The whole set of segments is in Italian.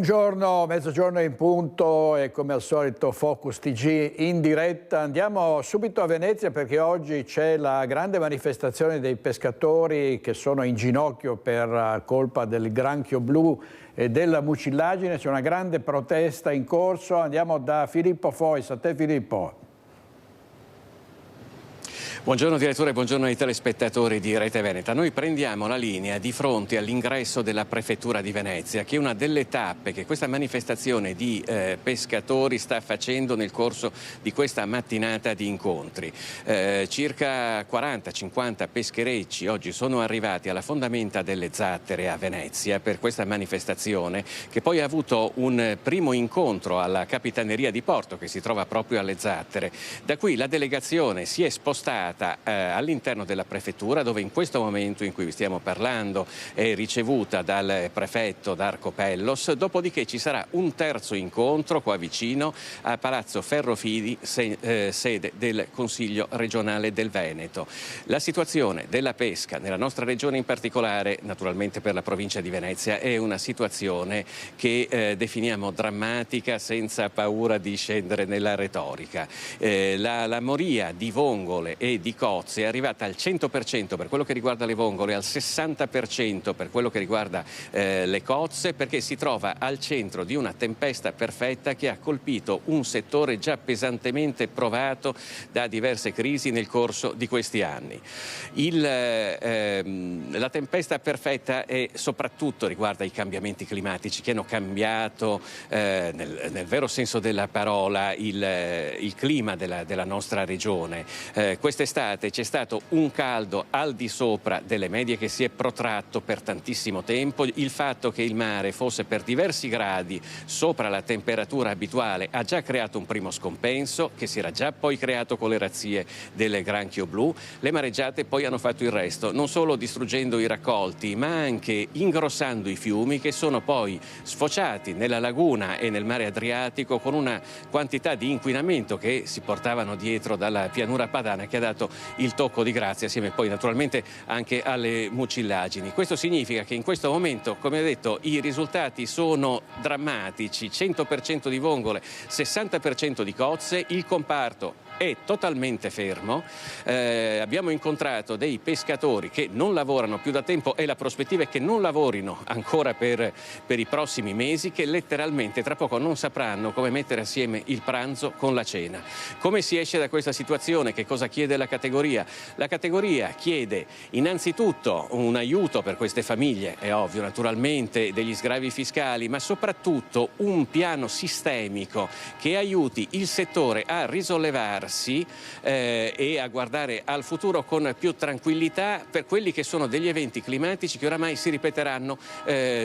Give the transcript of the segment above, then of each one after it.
Buongiorno, mezzogiorno in punto e come al solito Focus TG in diretta. Andiamo subito a Venezia perché oggi c'è la grande manifestazione dei pescatori che sono in ginocchio per colpa del granchio blu e della mucillagine. C'è una grande protesta in corso. Andiamo da Filippo Fois. A te Filippo. Buongiorno direttore, buongiorno ai telespettatori di Rete Veneta. Noi prendiamo la linea di fronte all'ingresso della Prefettura di Venezia, che è una delle tappe che questa manifestazione di pescatori sta facendo nel corso di questa mattinata di incontri. Circa 40-50 pescherecci oggi sono arrivati alla fondamenta delle Zattere a Venezia per questa manifestazione, che poi ha avuto un primo incontro alla Capitaneria di Porto, che si trova proprio alle Zattere. Da qui la delegazione si è spostata all'interno della prefettura, dove in questo momento in cui vi stiamo parlando è ricevuta dal prefetto Darco Pellos. Dopodiché ci sarà un terzo incontro qua vicino a Palazzo Ferrofini, sede del Consiglio regionale del Veneto. La situazione della pesca nella nostra regione, in particolare naturalmente per la provincia di Venezia, è una situazione che definiamo drammatica, senza paura di scendere nella retorica. La moria di vongole e di cozze è arrivata al 100% per quello che riguarda le vongole, al 60% per quello che riguarda le cozze, perché si trova al centro di una tempesta perfetta che ha colpito un settore già pesantemente provato da diverse crisi nel corso di questi anni. La tempesta perfetta è soprattutto riguarda i cambiamenti climatici che hanno cambiato nel vero senso della parola il clima della nostra regione. Quest'estate c'è stato un caldo al di sopra delle medie che si è protratto per tantissimo tempo. Il fatto che il mare fosse per diversi gradi sopra la temperatura abituale ha già creato un primo scompenso, che si era già poi creato con le razzie del granchio blu. Le mareggiate poi hanno fatto il resto, non solo distruggendo i raccolti, ma anche ingrossando i fiumi, che sono poi sfociati nella laguna e nel mare Adriatico con una quantità di inquinamento che si portavano dietro dalla pianura padana, che ha dato il tocco di grazia, assieme poi naturalmente anche alle mucillagini. Questo significa che in questo momento, come ho detto, i risultati sono drammatici: 100% di vongole, 60% di cozze. Il comparto è totalmente fermo. Abbiamo incontrato dei pescatori che non lavorano più da tempo e la prospettiva è che non lavorino ancora per i prossimi mesi, che letteralmente tra poco non sapranno come mettere assieme il pranzo con la cena. Come si esce da questa situazione? Che cosa chiede la categoria? La categoria chiede innanzitutto un aiuto per queste famiglie, è ovvio, naturalmente degli sgravi fiscali, ma soprattutto un piano sistemico che aiuti il settore a risollevarsi e a guardare al futuro con più tranquillità per quelli che sono degli eventi climatici che oramai si ripeteranno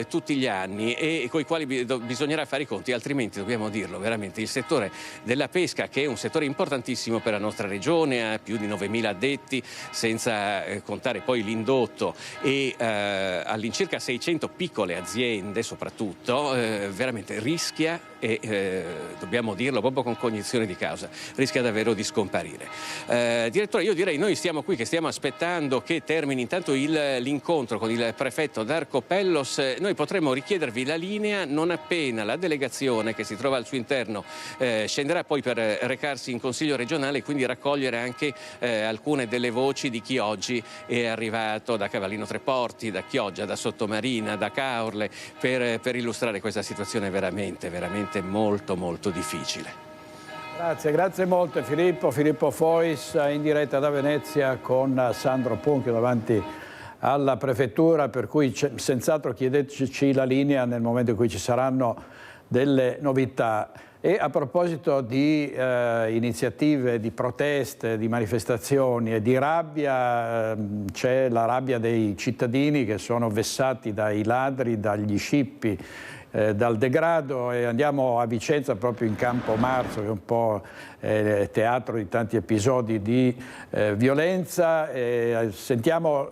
tutti gli anni e con i quali bisognerà fare i conti, altrimenti, dobbiamo dirlo veramente, il settore della pesca, che è un settore importantissimo per la nostra regione, ha più di 9.000 addetti, senza contare poi l'indotto, e all'incirca 600 piccole aziende soprattutto, veramente rischia, e dobbiamo dirlo proprio con cognizione di causa, rischia davvero di scomparire. Direttore, io direi, noi stiamo qui che stiamo aspettando che termini intanto l'incontro con il prefetto Darco Pellos. Noi potremmo richiedervi la linea non appena la delegazione che si trova al suo interno scenderà poi per recarsi in Consiglio regionale e quindi raccogliere anche alcune delle voci di chi oggi è arrivato da Cavallino Treporti, da Chioggia, da Sottomarina, da Caorle, per illustrare questa situazione veramente molto difficile. Grazie molte Filippo Fois in diretta da Venezia con Sandro Punchio davanti alla prefettura, per cui senz'altro chiedeteci la linea nel momento in cui ci saranno delle novità. E a proposito di iniziative, di proteste, di manifestazioni e di rabbia, c'è la rabbia dei cittadini che sono vessati dai ladri, dagli scippi, dal degrado, e andiamo a Vicenza proprio in Campo Marzo, che è un po' teatro di tanti episodi di violenza. Andiamo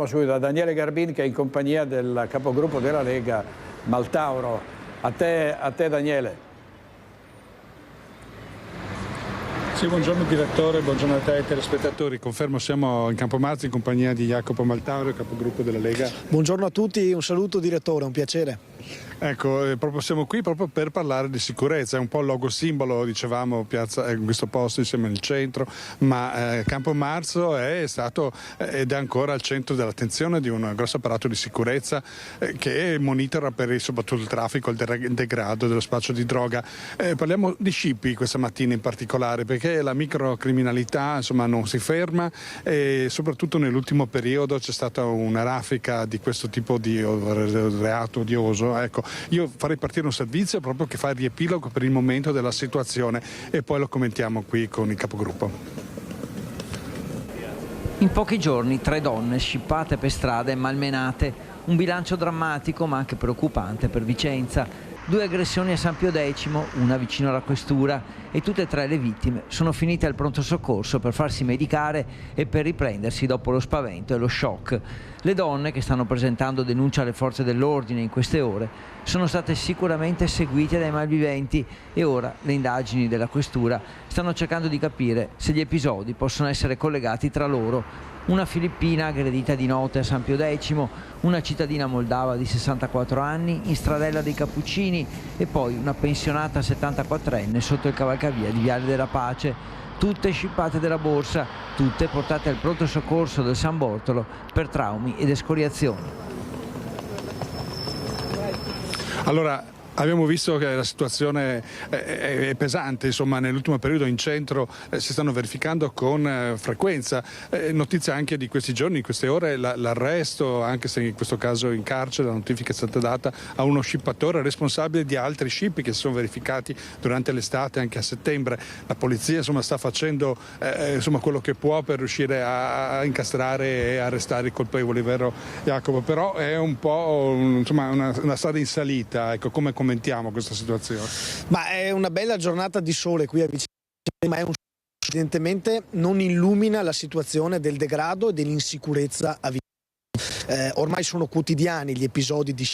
subito da Daniele Garbin, che è in compagnia del capogruppo della Lega Maltauro. A te Daniele. Sì, buongiorno direttore, buongiorno a te e ai telespettatori. Confermo, siamo in Campo Marzo in compagnia di Jacopo Maltauro, capogruppo della Lega. Buongiorno a tutti, un saluto direttore, un piacere. Ecco, proprio siamo qui proprio per parlare di sicurezza, è un po' il logo simbolo, dicevamo, piazza, in questo posto insieme al centro, ma Campo Marzio è stato ed è ancora al centro dell'attenzione di un grosso apparato di sicurezza che monitora soprattutto il traffico, il degrado dello spaccio di droga. Parliamo di scippi questa mattina in particolare, perché la microcriminalità insomma non si ferma e soprattutto nell'ultimo periodo c'è stata una raffica di questo tipo di reato odioso. Ecco, io farei partire un servizio proprio che fa il riepilogo per il momento della situazione e poi lo commentiamo qui con il capogruppo. In pochi giorni 3 donne scippate per strada e malmenate, un bilancio drammatico ma anche preoccupante per Vicenza. 2 aggressioni a San Pio X, una vicino alla questura, e tutte e 3 le vittime sono finite al pronto soccorso per farsi medicare e per riprendersi dopo lo spavento e lo shock. Le donne, che stanno presentando denuncia alle forze dell'ordine in queste ore, sono state sicuramente seguite dai malviventi e ora le indagini della questura stanno cercando di capire se gli episodi possono essere collegati tra loro. Una filippina aggredita di notte a San Pio X, una cittadina moldava di 64 anni in Stradella dei Cappuccini e poi una pensionata 74enne sotto il cavalcavia di Viale della Pace. Tutte scippate della borsa, tutte portate al pronto soccorso del San Bortolo per traumi ed escoriazioni. Allora, abbiamo visto che la situazione è pesante, insomma nell'ultimo periodo in centro si stanno verificando con frequenza. Notizia anche di questi giorni, in queste ore, l'arresto, anche se in questo caso in carcere, la notifica è stata data a uno scippatore responsabile di altri scippi che si sono verificati durante l'estate, anche a settembre. La polizia insomma sta facendo quello che può per riuscire a incastrare e arrestare i colpevoli, vero Jacopo? Però è un po' una strada in salita, ecco, come commentiamo questa situazione? Ma è una bella giornata di sole qui a Vicenza, ma evidentemente non illumina la situazione del degrado e dell'insicurezza a Vicenza. Ormai sono quotidiani gli episodi di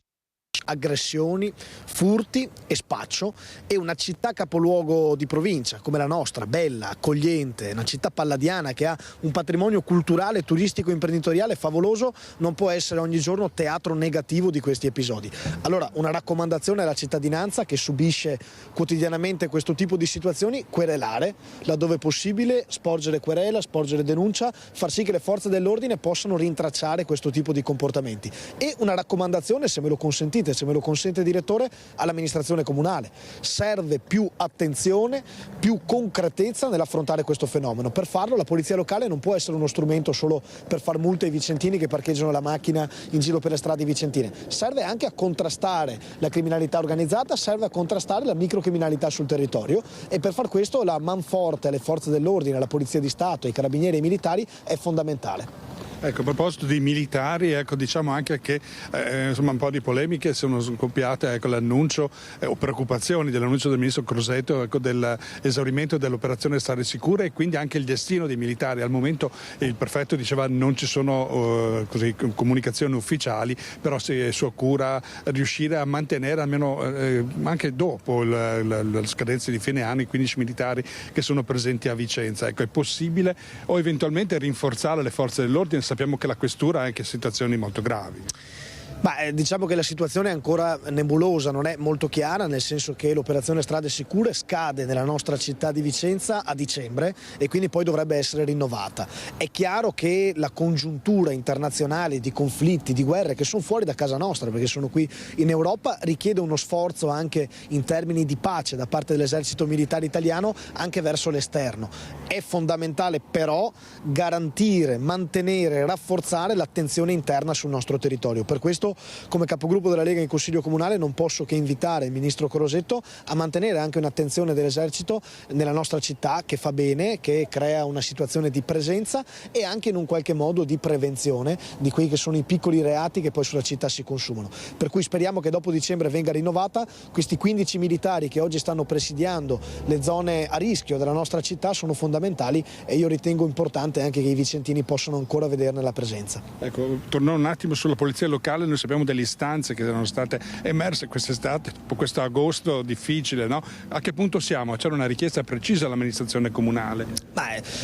aggressioni, furti e spaccio, e una città capoluogo di provincia come la nostra, bella, accogliente, una città palladiana che ha un patrimonio culturale, turistico, imprenditoriale favoloso, non può essere ogni giorno teatro negativo di questi episodi. Allora, una raccomandazione alla cittadinanza che subisce quotidianamente questo tipo di situazioni: querelare, laddove possibile, sporgere querela, sporgere denuncia, far sì che le forze dell'ordine possano rintracciare questo tipo di comportamenti. E una raccomandazione, se me lo consentite, se me lo consente direttore, all'amministrazione comunale: serve più attenzione, più concretezza nell'affrontare questo fenomeno. Per farlo la polizia locale non può essere uno strumento solo per far multe ai vicentini che parcheggiano la macchina in giro per le strade vicentine, serve anche a contrastare la criminalità organizzata, serve a contrastare la microcriminalità sul territorio, e per far questo la manforte alle forze dell'ordine, alla polizia di Stato, ai carabinieri e ai militari è fondamentale. Ecco, a proposito di militari, ecco, diciamo anche che un po' di polemiche sono scoppiate, ecco, l'annuncio o preoccupazioni dell'annuncio del ministro Crosetto, ecco, dell'esaurimento dell'operazione Strade Sicure, e quindi anche il destino dei militari. Al momento il prefetto diceva non ci sono comunicazioni ufficiali, però si è sua cura riuscire a mantenere almeno anche dopo la scadenza di fine anno i 15 militari che sono presenti a Vicenza. Ecco, è possibile o eventualmente rinforzare le forze dell'ordine? Sappiamo che la questura ha anche situazioni molto gravi. Diciamo che la situazione è ancora nebulosa, non è molto chiara, nel senso che l'operazione Strade Sicure scade nella nostra città di Vicenza a dicembre e quindi poi dovrebbe essere rinnovata. È chiaro che la congiuntura internazionale di conflitti, di guerre che sono fuori da casa nostra, perché sono qui in Europa, richiede uno sforzo anche in termini di pace da parte dell'esercito militare italiano anche verso l'esterno. È fondamentale però garantire, mantenere, rafforzare l'attenzione interna sul nostro territorio. Per questo, come capogruppo della Lega in Consiglio Comunale, non posso che invitare il ministro Crosetto a mantenere anche un'attenzione dell'esercito nella nostra città, che fa bene, che crea una situazione di presenza e anche in un qualche modo di prevenzione di quelli che sono i piccoli reati che poi sulla città si consumano. Per cui speriamo che dopo dicembre venga rinnovata. Questi 15 militari che oggi stanno presidiando le zone a rischio della nostra città sono fondamentali, e io ritengo importante anche che i vicentini possano ancora vederne la presenza. Ecco, tornando un attimo sulla polizia locale, noi sappiamo delle istanze che erano state emerse quest'estate, dopo questo agosto difficile, no? A che punto siamo? C'era una richiesta precisa all'amministrazione comunale?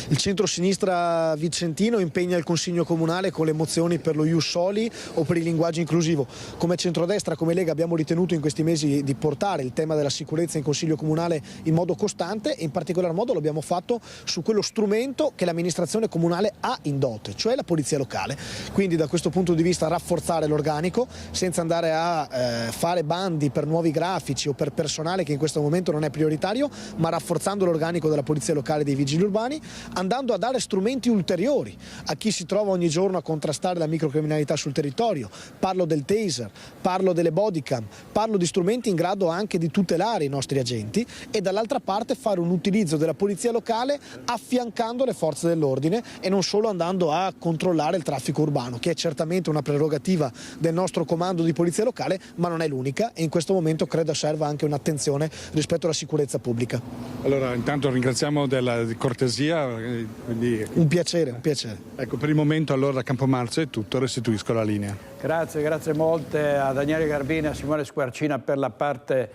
Il centro-sinistra vicentino impegna il Consiglio Comunale con le mozioni per lo Ius Soli o per il linguaggio inclusivo. Come centrodestra, come Lega abbiamo ritenuto in questi mesi di portare il tema della sicurezza in Consiglio Comunale in modo costante e in particolar modo lo abbiamo fatto su quello strumento che l'amministrazione comunale ha in dote, cioè la polizia locale. Quindi da questo punto di vista rafforzare l'organico senza andare a fare bandi per nuovi grafici o per personale che in questo momento non è prioritario, ma rafforzando l'organico della polizia locale e dei vigili urbani, andando a dare strumenti ulteriori a chi si trova ogni giorno a contrastare la microcriminalità sul territorio. Parlo del taser, parlo delle bodycam, parlo di strumenti in grado anche di tutelare i nostri agenti e dall'altra parte fare un utilizzo della polizia locale affiancando le forze dell'ordine e non solo andando a controllare il traffico urbano, che è certamente una prerogativa del nostro comando di polizia locale, ma non è l'unica e in questo momento credo serva anche un'attenzione rispetto alla sicurezza pubblica. Allora intanto ringraziamo della cortesia. Un piacere, un piacere. Ecco, per il momento allora da Campomarzo è tutto, restituisco la linea. Grazie molte a Daniele Garbini e a Simone Squarcina per la parte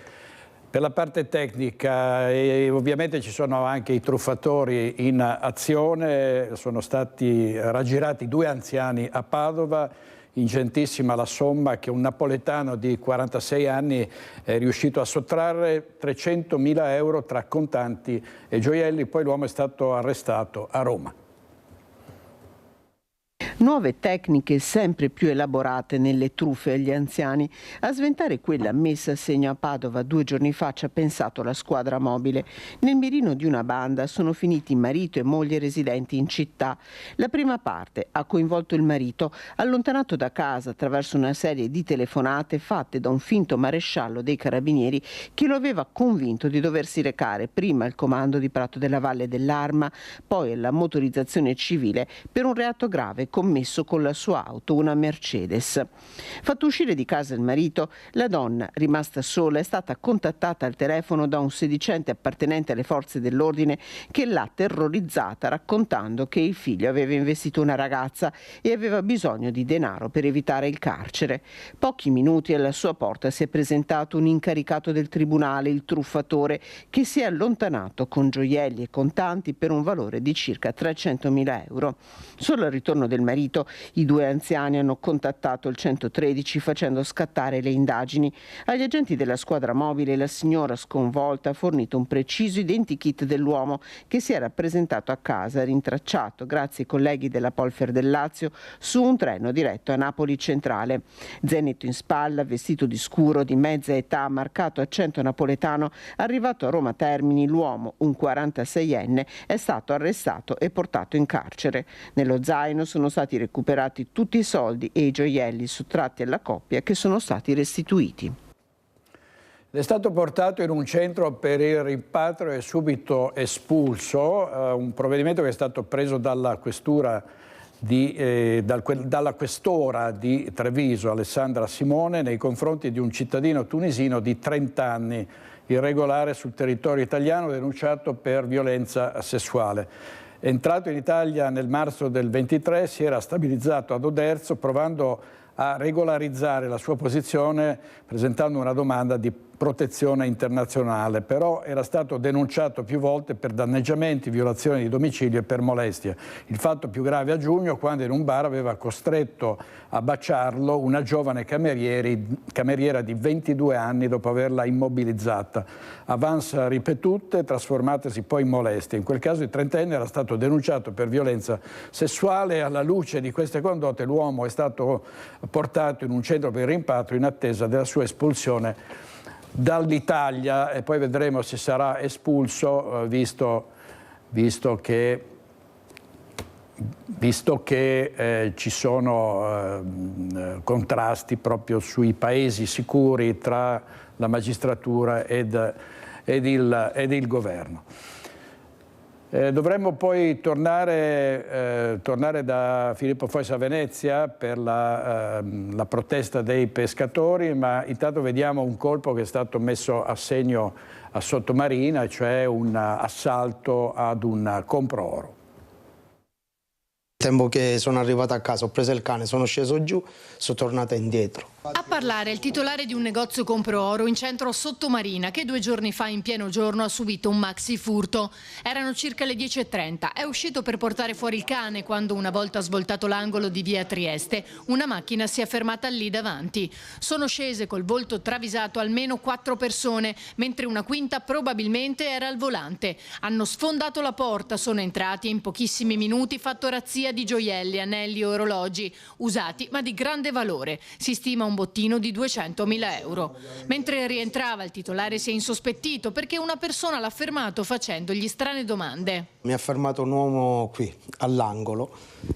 tecnica e ovviamente ci sono anche i truffatori in azione, sono stati raggirati 2 anziani a Padova, ingentissima la somma che un napoletano di 46 anni è riuscito a sottrarre, 300.000 euro tra contanti e gioielli, poi l'uomo è stato arrestato a Roma. Nuove tecniche sempre più elaborate nelle truffe agli anziani. A sventare quella messa a segno a Padova 2 giorni fa ci ha pensato la squadra mobile. Nel mirino di una banda sono finiti marito e moglie residenti in città. La prima parte ha coinvolto il marito, allontanato da casa attraverso una serie di telefonate fatte da un finto maresciallo dei carabinieri che lo aveva convinto di doversi recare prima al comando di Prato della Valle dell'Arma, poi alla motorizzazione civile per un reato grave commesso con la sua auto, una Mercedes. Fatto uscire di casa il marito, la donna, rimasta sola, è stata contattata al telefono da un sedicente appartenente alle forze dell'ordine che l'ha terrorizzata raccontando che il figlio aveva investito una ragazza e aveva bisogno di denaro per evitare il carcere. Pochi minuti alla sua porta si è presentato un incaricato del tribunale, il truffatore, che si è allontanato con gioielli e contanti per un valore di circa 300.000 euro. Solo al ritorno del marito i 2 anziani hanno contattato il 113 facendo scattare le indagini. Agli agenti della squadra mobile la signora sconvolta ha fornito un preciso identikit dell'uomo che si era presentato a casa rintracciato grazie ai colleghi della Polfer del Lazio su un treno diretto a Napoli Centrale. Zenetto in spalla, vestito di scuro, di mezza età, marcato accento napoletano, arrivato a Roma Termini, l'uomo, un 46enne, è stato arrestato e portato in carcere. Nello zaino sono stati recuperati tutti i soldi e i gioielli sottratti alla coppia che sono stati restituiti. È stato portato in un centro per il rimpatrio e subito espulso, un provvedimento che è stato preso dalla questura dalla questora di Treviso, Alessandra Simone, nei confronti di un cittadino tunisino di 30 anni, irregolare sul territorio italiano, denunciato per violenza sessuale. Entrato in Italia nel marzo del 23, si era stabilizzato ad Oderzo provando a regolarizzare la sua posizione presentando una domanda di protezione internazionale, però era stato denunciato più volte per danneggiamenti, violazioni di domicilio e per molestie. Il fatto più grave a giugno, quando in un bar aveva costretto a baciarlo una giovane cameriera di 22 anni dopo averla immobilizzata. Avance ripetute trasformatesi poi in molestie. In quel caso il trentenne era stato denunciato per violenza sessuale. Alla luce di queste condotte l'uomo è stato portato in un centro per il rimpatrio in attesa della sua espulsione dall'Italia e poi vedremo se sarà espulso visto che ci sono contrasti proprio sui paesi sicuri tra la magistratura ed il governo. Dovremmo poi tornare da Filippo Fois a Venezia per la protesta dei pescatori, ma intanto vediamo un colpo che è stato messo a segno a Sottomarina, cioè un assalto ad un compro oro. Tempo che sono arrivato a casa, ho preso il cane, sono sceso giù, sono tornato indietro. A parlare il titolare di un negozio compro oro in centro a Sottomarina che 2 giorni fa in pieno giorno ha subito un maxi furto. Erano circa le 10:30. È uscito per portare fuori il cane quando, una volta svoltato l'angolo di via Trieste, una macchina si è fermata lì davanti. Sono scese col volto travisato almeno 4 persone, mentre una quinta probabilmente era al volante. Hanno sfondato la porta, sono entrati e in pochissimi minuti fatto razzia di gioielli, anelli e orologi, usati ma di grande valore. Si stima un bottino di 200.000 euro. Mentre rientrava, il titolare si è insospettito perché una persona l'ha fermato facendogli strane domande. Mi ha fermato un uomo qui, all'angolo,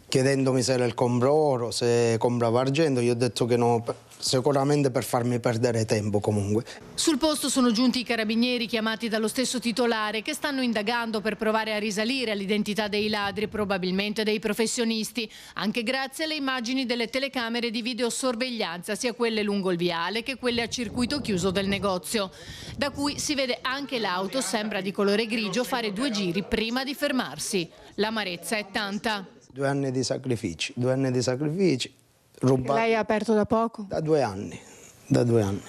chiedendomi se era il compro-oro, se comprava argento. Io ho detto che no, sicuramente per farmi perdere tempo comunque. Sul posto sono giunti i carabinieri chiamati dallo stesso titolare che stanno indagando per provare a risalire all'identità dei ladri, probabilmente dei professionisti, anche grazie alle immagini delle telecamere di videosorveglianza, sia quelle lungo il viale che quelle a circuito chiuso del negozio, da cui si vede anche l'auto, sembra di colore grigio, fare 2 giri prima di fermarsi. L'amarezza è tanta. 2 anni di sacrifici, 2 anni di sacrifici. Lei ha aperto da poco? Da 2 anni, mi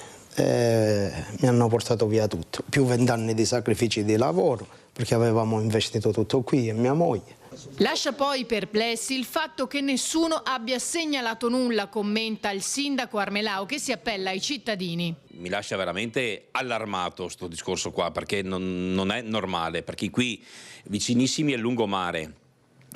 hanno portato via tutto, più 20 anni di sacrifici di lavoro, perché avevamo investito tutto qui e mia moglie. Lascia poi perplessi il fatto che nessuno abbia segnalato nulla, commenta il sindaco Armelau, che si appella ai cittadini. Mi lascia veramente allarmato sto discorso qua, perché non è normale, perché qui vicinissimi al lungomare,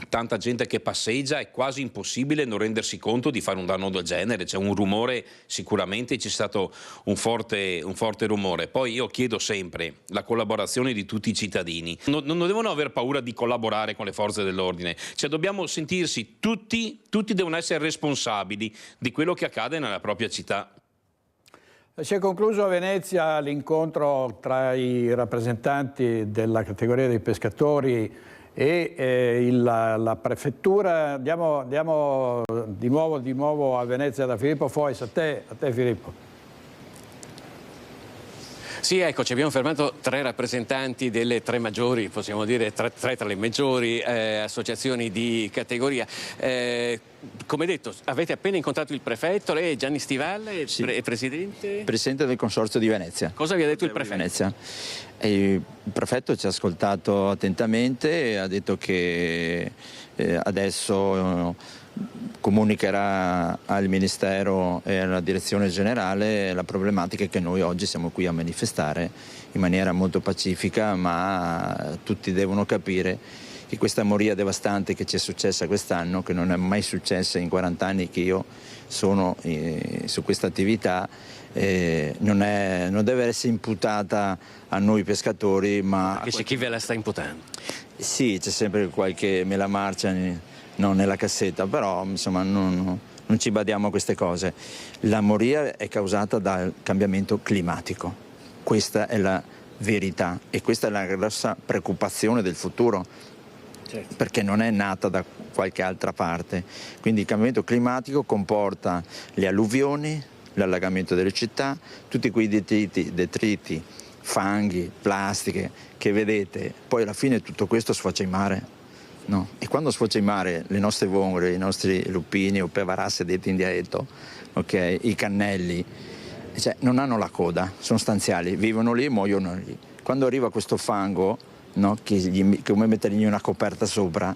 tanta gente che passeggia, è quasi impossibile non rendersi conto di fare un danno del genere. C'è un rumore, sicuramente c'è stato un forte rumore. Poi io chiedo sempre la collaborazione di tutti i cittadini. Non devono aver paura di collaborare con le forze dell'ordine, cioè dobbiamo sentirsi tutti devono essere responsabili di quello che accade nella propria città. Si è concluso a Venezia l'incontro tra i rappresentanti della categoria dei pescatori e la prefettura. Andiamo di nuovo a Venezia da Filippo Fois. A te Filippo. Sì, ecco, ci abbiamo fermato 3 rappresentanti delle 3 maggiori, possiamo dire 3 tra le maggiori associazioni di categoria. Come detto, avete appena incontrato il prefetto, lei è Gianni Stivalle, sì. Presidente? Presidente del Consorzio di Venezia. Cosa vi ha detto il prefetto? Venezia. Il prefetto ci ha ascoltato attentamente e ha detto che adesso comunicherà al Ministero e alla Direzione Generale la problematica che noi oggi siamo qui a manifestare in maniera molto pacifica, ma tutti devono capire che questa moria devastante che ci è successa quest'anno, che non è mai successa in 40 anni che io sono su questa attività, non deve essere imputata a noi pescatori, ma... Perché c'è chi ve la sta imputando? Sì, c'è sempre qualche mela marcia nella cassetta, però insomma non ci badiamo a queste cose. La moria è causata dal cambiamento climatico, questa è la verità e questa è la grossa preoccupazione del futuro, certo, perché non è nata da qualche altra parte. Quindi il cambiamento climatico comporta le alluvioni, l'allagamento delle città, tutti quei detriti, fanghi, plastiche che vedete, poi alla fine tutto questo sfocia in mare. No. E quando sfocia in mare le nostre vongole, i nostri lupini o pevarasse detti in dialetto, okay, i cannelli, cioè, non hanno la coda, sono stanziali, vivono lì e muoiono lì. Quando arriva questo fango, no, che come mettergli una coperta sopra,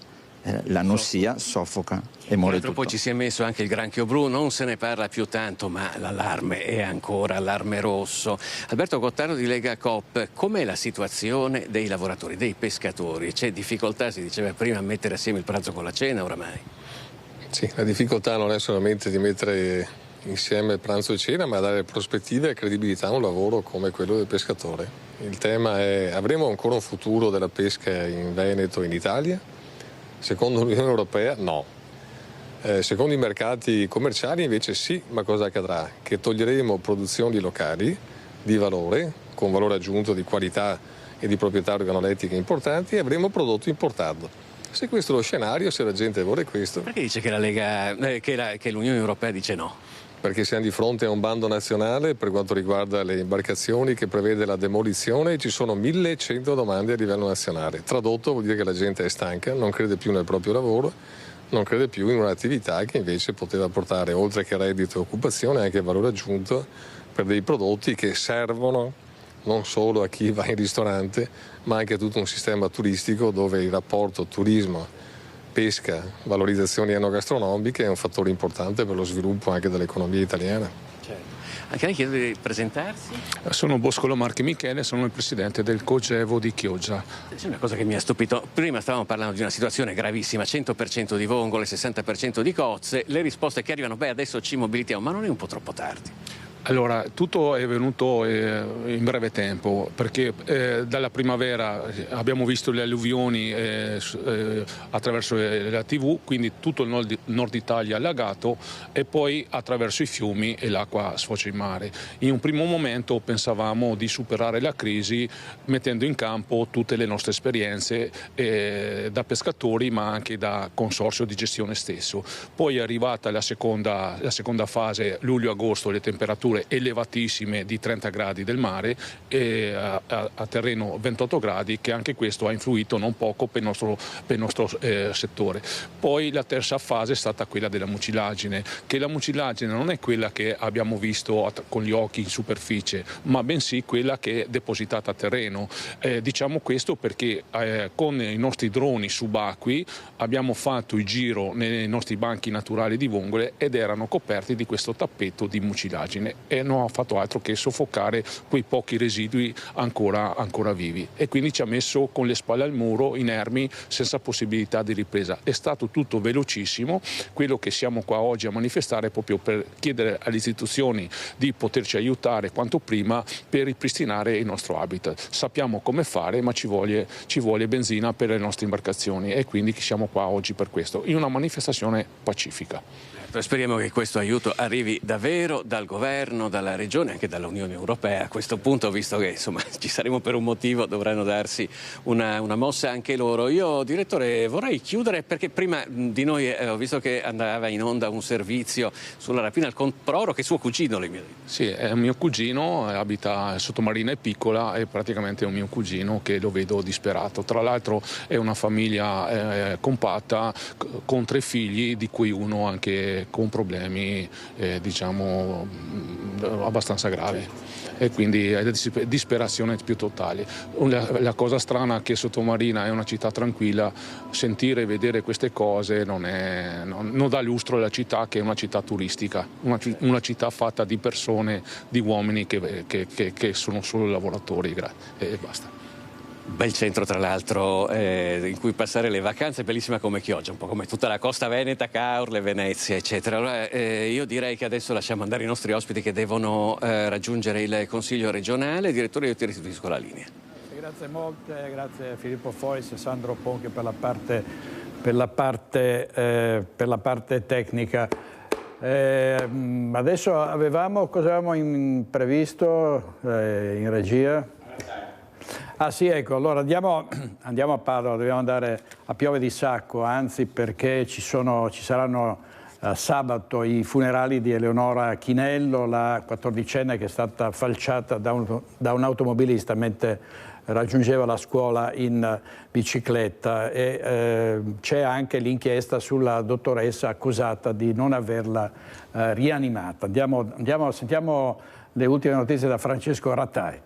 l'annossia soffoca e muore tutto. Poi ci si è messo anche il granchio blu, non se ne parla più tanto, ma l'allarme è ancora allarme rosso. Alberto Gottardo di Lega Coop, com'è la situazione dei lavoratori, dei pescatori? C'è difficoltà, si diceva prima, a mettere assieme il pranzo con la cena oramai? Sì, la difficoltà non è solamente di mettere insieme il pranzo e cena, ma dare prospettive e credibilità a un lavoro come quello del pescatore. Il tema è: avremo ancora un futuro della pesca in Veneto e in Italia? Secondo l'Unione Europea no. Secondo i mercati commerciali invece sì, ma cosa accadrà? Che toglieremo produzioni locali di valore, con valore aggiunto di qualità e di proprietà organolettiche importanti, e avremo prodotto importato. Se questo è lo scenario, se la gente vuole questo... Perché dice che che l'Unione Europea dice no? Perché siamo di fronte a un bando nazionale per quanto riguarda le imbarcazioni che prevede la demolizione e ci sono 1100 domande a livello nazionale. Tradotto vuol dire che la gente è stanca, non crede più nel proprio lavoro, non crede più in un'attività che invece poteva portare, oltre che reddito e occupazione, anche valore aggiunto per dei prodotti che servono non solo a chi va in ristorante, ma anche a tutto un sistema turistico dove il rapporto turismo, pesca, valorizzazioni enogastronomiche è un fattore importante per lo sviluppo anche dell'economia italiana. Anche lei chiede di presentarsi? Sono Boscolo Marchi Michele, sono il presidente del Cogevo di Chioggia. C'è una cosa che mi ha stupito. Prima stavamo parlando di una situazione gravissima, 100% di vongole, 60% di cozze. Le risposte che arrivano, adesso ci mobilitiamo, ma non è un po' troppo tardi? Allora, tutto è venuto in breve tempo, perché dalla primavera abbiamo visto le alluvioni attraverso la TV, quindi tutto il nord Italia allagato, e poi attraverso i fiumi e l'acqua sfocia in mare. In un primo momento pensavamo di superare la crisi mettendo in campo tutte le nostre esperienze da pescatori, ma anche da consorzio di gestione stesso. Poi è arrivata la seconda fase, luglio-agosto, le temperature elevatissime di 30 gradi del mare e a terreno 28 gradi, che anche questo ha influito non poco per il nostro settore. Poi la terza fase è stata quella della mucilagine, che la mucilagine non è quella che abbiamo visto con gli occhi in superficie, ma bensì quella che è depositata a terreno. Diciamo questo perché con i nostri droni subacquei abbiamo fatto il giro nei nostri banchi naturali di vongole ed erano coperti di questo tappeto di mucilagine e non ha fatto altro che soffocare quei pochi residui ancora vivi, e quindi ci ha messo con le spalle al muro, inermi, senza possibilità di ripresa. È stato tutto velocissimo. Quello che siamo qua oggi a manifestare è proprio per chiedere alle istituzioni di poterci aiutare quanto prima per ripristinare il nostro habitat. Sappiamo come fare, ma ci vuole benzina per le nostre imbarcazioni, e quindi siamo qua oggi per questo, in una manifestazione pacifica. Speriamo che questo aiuto arrivi davvero dal governo, dalla regione, anche dall'Unione Europea. A questo punto, visto che insomma ci saremo per un motivo, dovranno darsi una mossa anche loro. Io, direttore, vorrei chiudere, perché prima di noi ho visto che andava in onda un servizio sulla rapina al Comproro, che è suo cugino, lei mi ha detto. Sì, è un mio cugino, abita Sottomarina, è piccola, è praticamente un mio cugino che lo vedo disperato. Tra l'altro è una famiglia compatta con 3 figli, di cui uno anche con problemi diciamo abbastanza gravi, e quindi è disperazione più totale. La cosa strana è che Sottomarina è una città tranquilla, sentire e vedere queste cose non dà lustro alla città, che è una città turistica, una città fatta di persone, di uomini che sono solo lavoratori e basta. Bel centro, tra l'altro, in cui passare le vacanze, bellissima come Chioggia, un po' come tutta la costa veneta, Caorle, Venezia, eccetera. Allora, io direi che adesso lasciamo andare i nostri ospiti che devono raggiungere il Consiglio regionale. Direttore, io ti restituisco la linea. Grazie molte, grazie a Filippo Fois e Sandro Ponchi per la parte tecnica. Adesso cosa avevamo previsto in regia? Ah sì, ecco, allora andiamo a Padova, dobbiamo andare a Piove di Sacco, anzi, perché ci saranno sabato i funerali di Eleonora Chinello, la 14enne che è stata falciata da un automobilista mentre raggiungeva la scuola in bicicletta, e c'è anche l'inchiesta sulla dottoressa accusata di non averla rianimata. Sentiamo le ultime notizie da Francesco Rattai.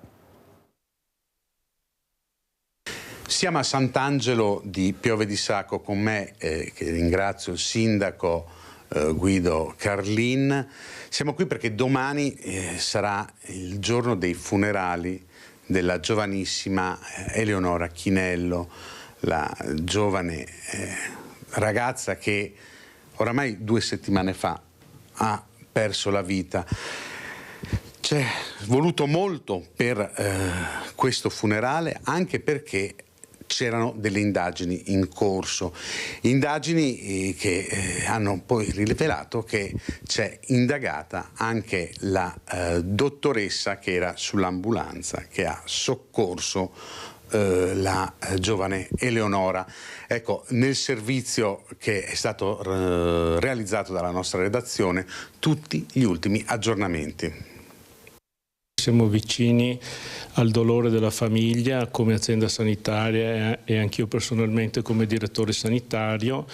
Siamo a Sant'Angelo di Piove di Sacco, con me, che ringrazio, il sindaco Guido Carlin. Siamo qui perché domani sarà il giorno dei funerali della giovanissima Eleonora Chinello, la giovane ragazza che oramai 2 settimane fa ha perso la vita. C'è voluto molto per questo funerale, anche perché c'erano delle indagini in corso, indagini che hanno poi rivelato che c'è indagata anche la dottoressa che era sull'ambulanza che ha soccorso la giovane Eleonora. Ecco, nel servizio che è stato realizzato dalla nostra redazione, tutti gli ultimi aggiornamenti. Siamo vicini al dolore della famiglia come azienda sanitaria e anch'io personalmente come direttore sanitario,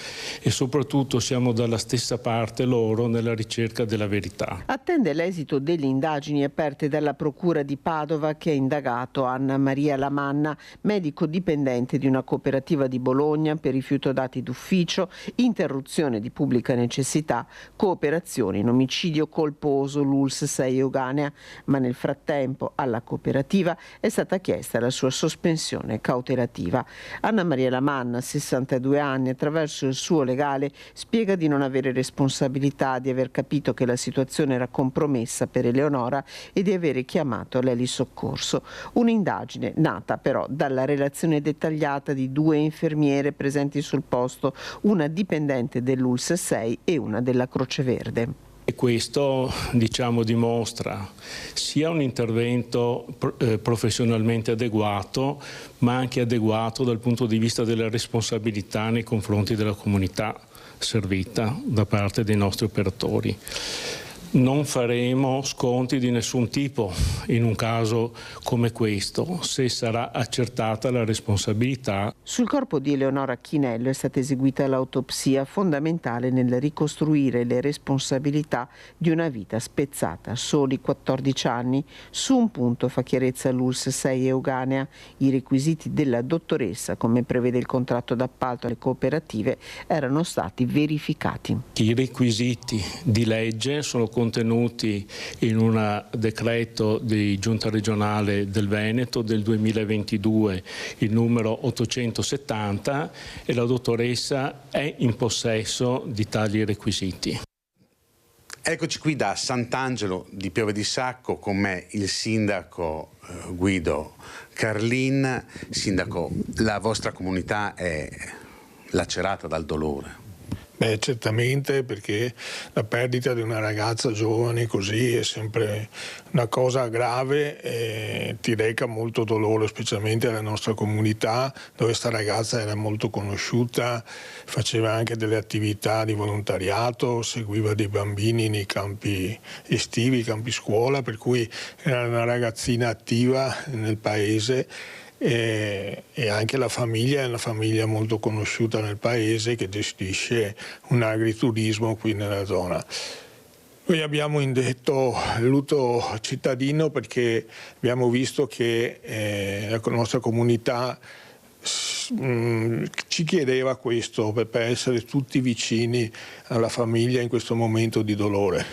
e soprattutto siamo dalla stessa parte loro nella ricerca della verità. Attende l'esito delle indagini aperte dalla Procura di Padova, che ha indagato Anna Maria Lamanna, medico dipendente di una cooperativa di Bologna per rifiuto dati d'ufficio, interruzione di pubblica necessità, cooperazione in omicidio colposo, l'ULSS 6 Euganea, ma nel frattempo alla cooperativa è stata chiesta la sua sospensione cautelativa. Anna Maria Lamanna, 62 anni, attraverso il suo legale spiega di non avere responsabilità, di aver capito che la situazione era compromessa per Eleonora e di avere chiamato l'Eli Soccorso. Un'indagine nata però dalla relazione dettagliata di 2 infermiere presenti sul posto, una dipendente dell'ULSS 6 e una della Croce Verde. E questo, dimostra sia un intervento professionalmente adeguato, ma anche adeguato dal punto di vista della responsabilità nei confronti della comunità servita da parte dei nostri operatori. Non faremo sconti di nessun tipo in un caso come questo, se sarà accertata la responsabilità. Sul corpo di Eleonora Chinello è stata eseguita l'autopsia, fondamentale nel ricostruire le responsabilità di una vita spezzata a soli 14 anni. Su un punto fa chiarezza l'ULSS 6 Euganea: i requisiti della dottoressa, come prevede il contratto d'appalto alle cooperative, erano stati verificati. I requisiti di legge sono contenuti in un decreto di Giunta regionale del Veneto del 2022, il numero 870, e la dottoressa è in possesso di tali requisiti. Eccoci qui da Sant'Angelo di Pieve di Sacco, con me il sindaco Guido Carlin. Sindaco, la vostra comunità è lacerata dal dolore. Beh, certamente, perché la perdita di una ragazza giovane così è sempre una cosa grave e ti reca molto dolore, specialmente alla nostra comunità, dove questa ragazza era molto conosciuta, faceva anche delle attività di volontariato, seguiva dei bambini nei campi estivi, campi scuola, per cui era una ragazzina attiva nel paese. E anche la famiglia è una famiglia molto conosciuta nel paese, che gestisce un agriturismo qui nella zona. Noi abbiamo indetto lutto cittadino perché abbiamo visto che la nostra comunità ci chiedeva questo per essere tutti vicini alla famiglia in questo momento di dolore.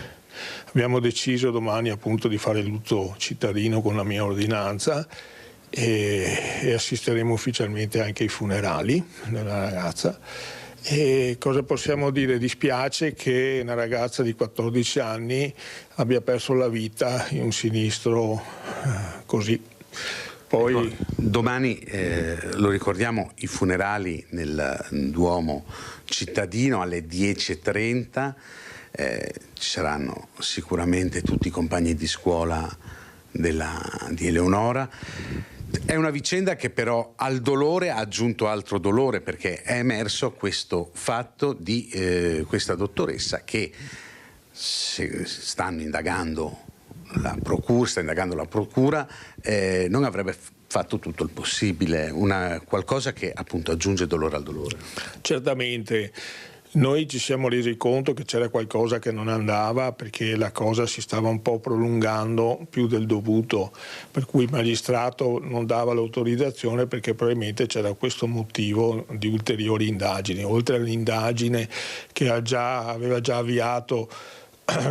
Abbiamo deciso domani appunto di fare il lutto cittadino con la mia ordinanza e assisteremo ufficialmente anche ai funerali della ragazza. E cosa possiamo dire? Dispiace che una ragazza di 14 anni abbia perso la vita in un sinistro così. Poi domani lo ricordiamo, i funerali nel Duomo cittadino alle 10:30, ci saranno sicuramente tutti i compagni di scuola di Eleonora. È una vicenda che però al dolore ha aggiunto altro dolore, perché è emerso questo fatto di questa dottoressa che stanno indagando la procura, non avrebbe fatto tutto il possibile, qualcosa che appunto aggiunge dolore al dolore. Certamente. Noi ci siamo resi conto che c'era qualcosa che non andava, perché la cosa si stava un po' prolungando più del dovuto, per cui il magistrato non dava l'autorizzazione, perché probabilmente c'era questo motivo di ulteriori indagini, oltre all'indagine che aveva già avviato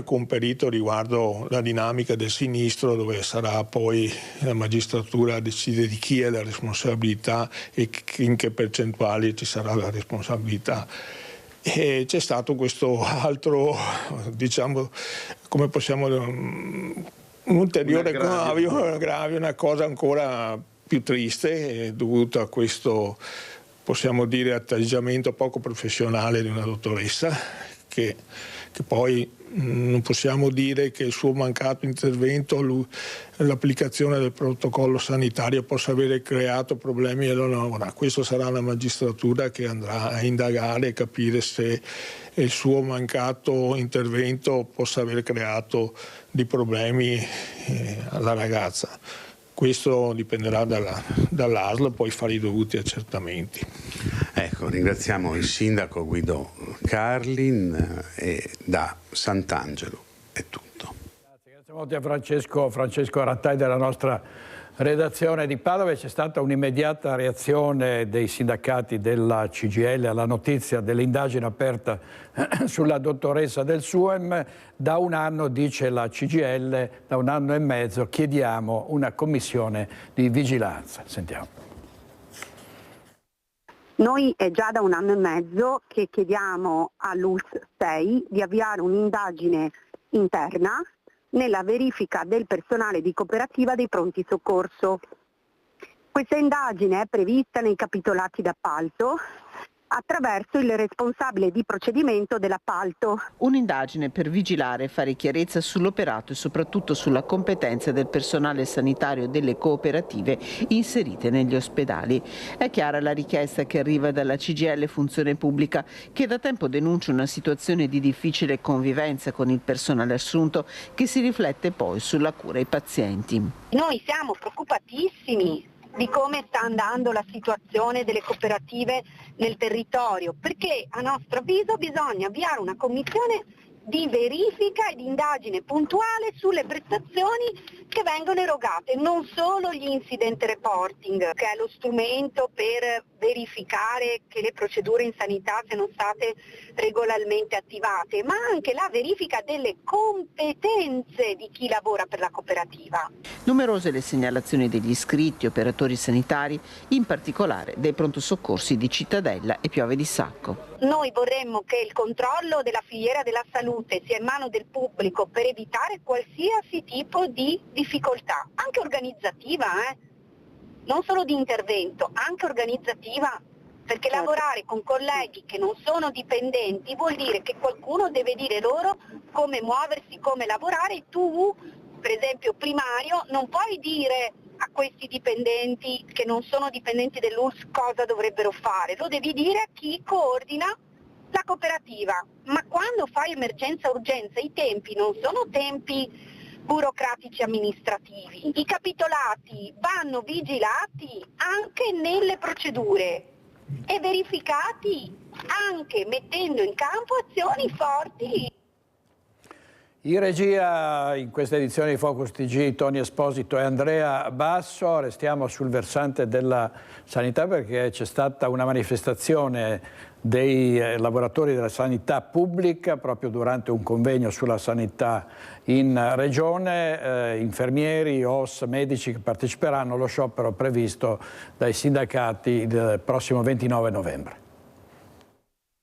con perito riguardo la dinamica del sinistro, dove sarà poi la magistratura a decidere di chi è la responsabilità e in che percentuali ci sarà la responsabilità. E c'è stato questo altro, come possiamo, un ulteriore aggravio, una cosa ancora più triste, dovuta a questo, possiamo dire, atteggiamento poco professionale di una dottoressa che poi non possiamo dire che il suo mancato intervento, l'applicazione del protocollo sanitario possa avere creato problemi all'ora. Questo sarà la magistratura che andrà a indagare e capire se il suo mancato intervento possa aver creato dei problemi alla ragazza. Questo dipenderà dall'ASL, poi fare i dovuti accertamenti. Ecco, ringraziamo il sindaco Guido Carlin e da Sant'Angelo è tutto. Grazie molto a Francesco Rattai della nostra redazione di Padova. C'è stata un'immediata reazione dei sindacati della CGIL alla notizia dell'indagine aperta sulla dottoressa del SUEM. Da un anno, dice la CGIL, da un anno e mezzo chiediamo una commissione di vigilanza. Sentiamo. Noi è già da un anno e mezzo che chiediamo all'ULSS 6 di avviare un'indagine interna nella verifica del personale di cooperativa dei pronti soccorso. Questa indagine è prevista nei capitolati d'appalto attraverso il responsabile di procedimento dell'appalto. Un'indagine per vigilare e fare chiarezza sull'operato e soprattutto sulla competenza del personale sanitario delle cooperative inserite negli ospedali. È chiara la richiesta che arriva dalla CGIL Funzione Pubblica, che da tempo denuncia una situazione di difficile convivenza con il personale assunto che si riflette poi sulla cura ai pazienti. Noi siamo preoccupatissimi di come sta andando la situazione delle cooperative nel territorio, perché a nostro avviso bisogna avviare una commissione di verifica e di indagine puntuale sulle prestazioni che vengono erogate, non solo gli incident reporting, che è lo strumento per verificare che le procedure in sanità siano state regolarmente attivate, ma anche la verifica delle competenze di chi lavora per la cooperativa. Numerose le segnalazioni degli iscritti, operatori sanitari, in particolare dei pronto soccorsi di Cittadella e Piove di Sacco. Noi vorremmo che il controllo della filiera della salute sia in mano del pubblico per evitare qualsiasi tipo di difficoltà, anche organizzativa, non solo di intervento, anche organizzativa, perché lavorare con colleghi che non sono dipendenti vuol dire che qualcuno deve dire loro come muoversi, come lavorare, e tu, per esempio primario, non puoi dire a questi dipendenti che non sono dipendenti dell'ULSS cosa dovrebbero fare, lo devi dire a chi coordina la cooperativa. Ma quando fai emergenza-urgenza i tempi non sono tempi burocratici amministrativi, i capitolati vanno vigilati anche nelle procedure e verificati anche mettendo in campo azioni forti. In regia in questa edizione di Focus TG Tony Esposito e Andrea Basso. Restiamo sul versante della sanità perché c'è stata una manifestazione dei lavoratori della sanità pubblica proprio durante un convegno sulla sanità in regione, infermieri, OS, medici che parteciperanno allo sciopero previsto dai sindacati il prossimo 29 novembre.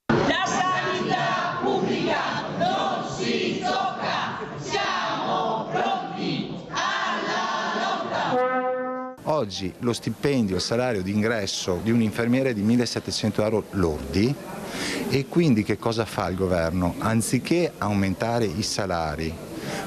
La sanità pubblica non si tocca, siamo pronti alla lotta. Oggi lo stipendio, il salario di ingresso di un infermiere è di 1.700 euro lordi e quindi che cosa fa il governo? Anziché aumentare i salari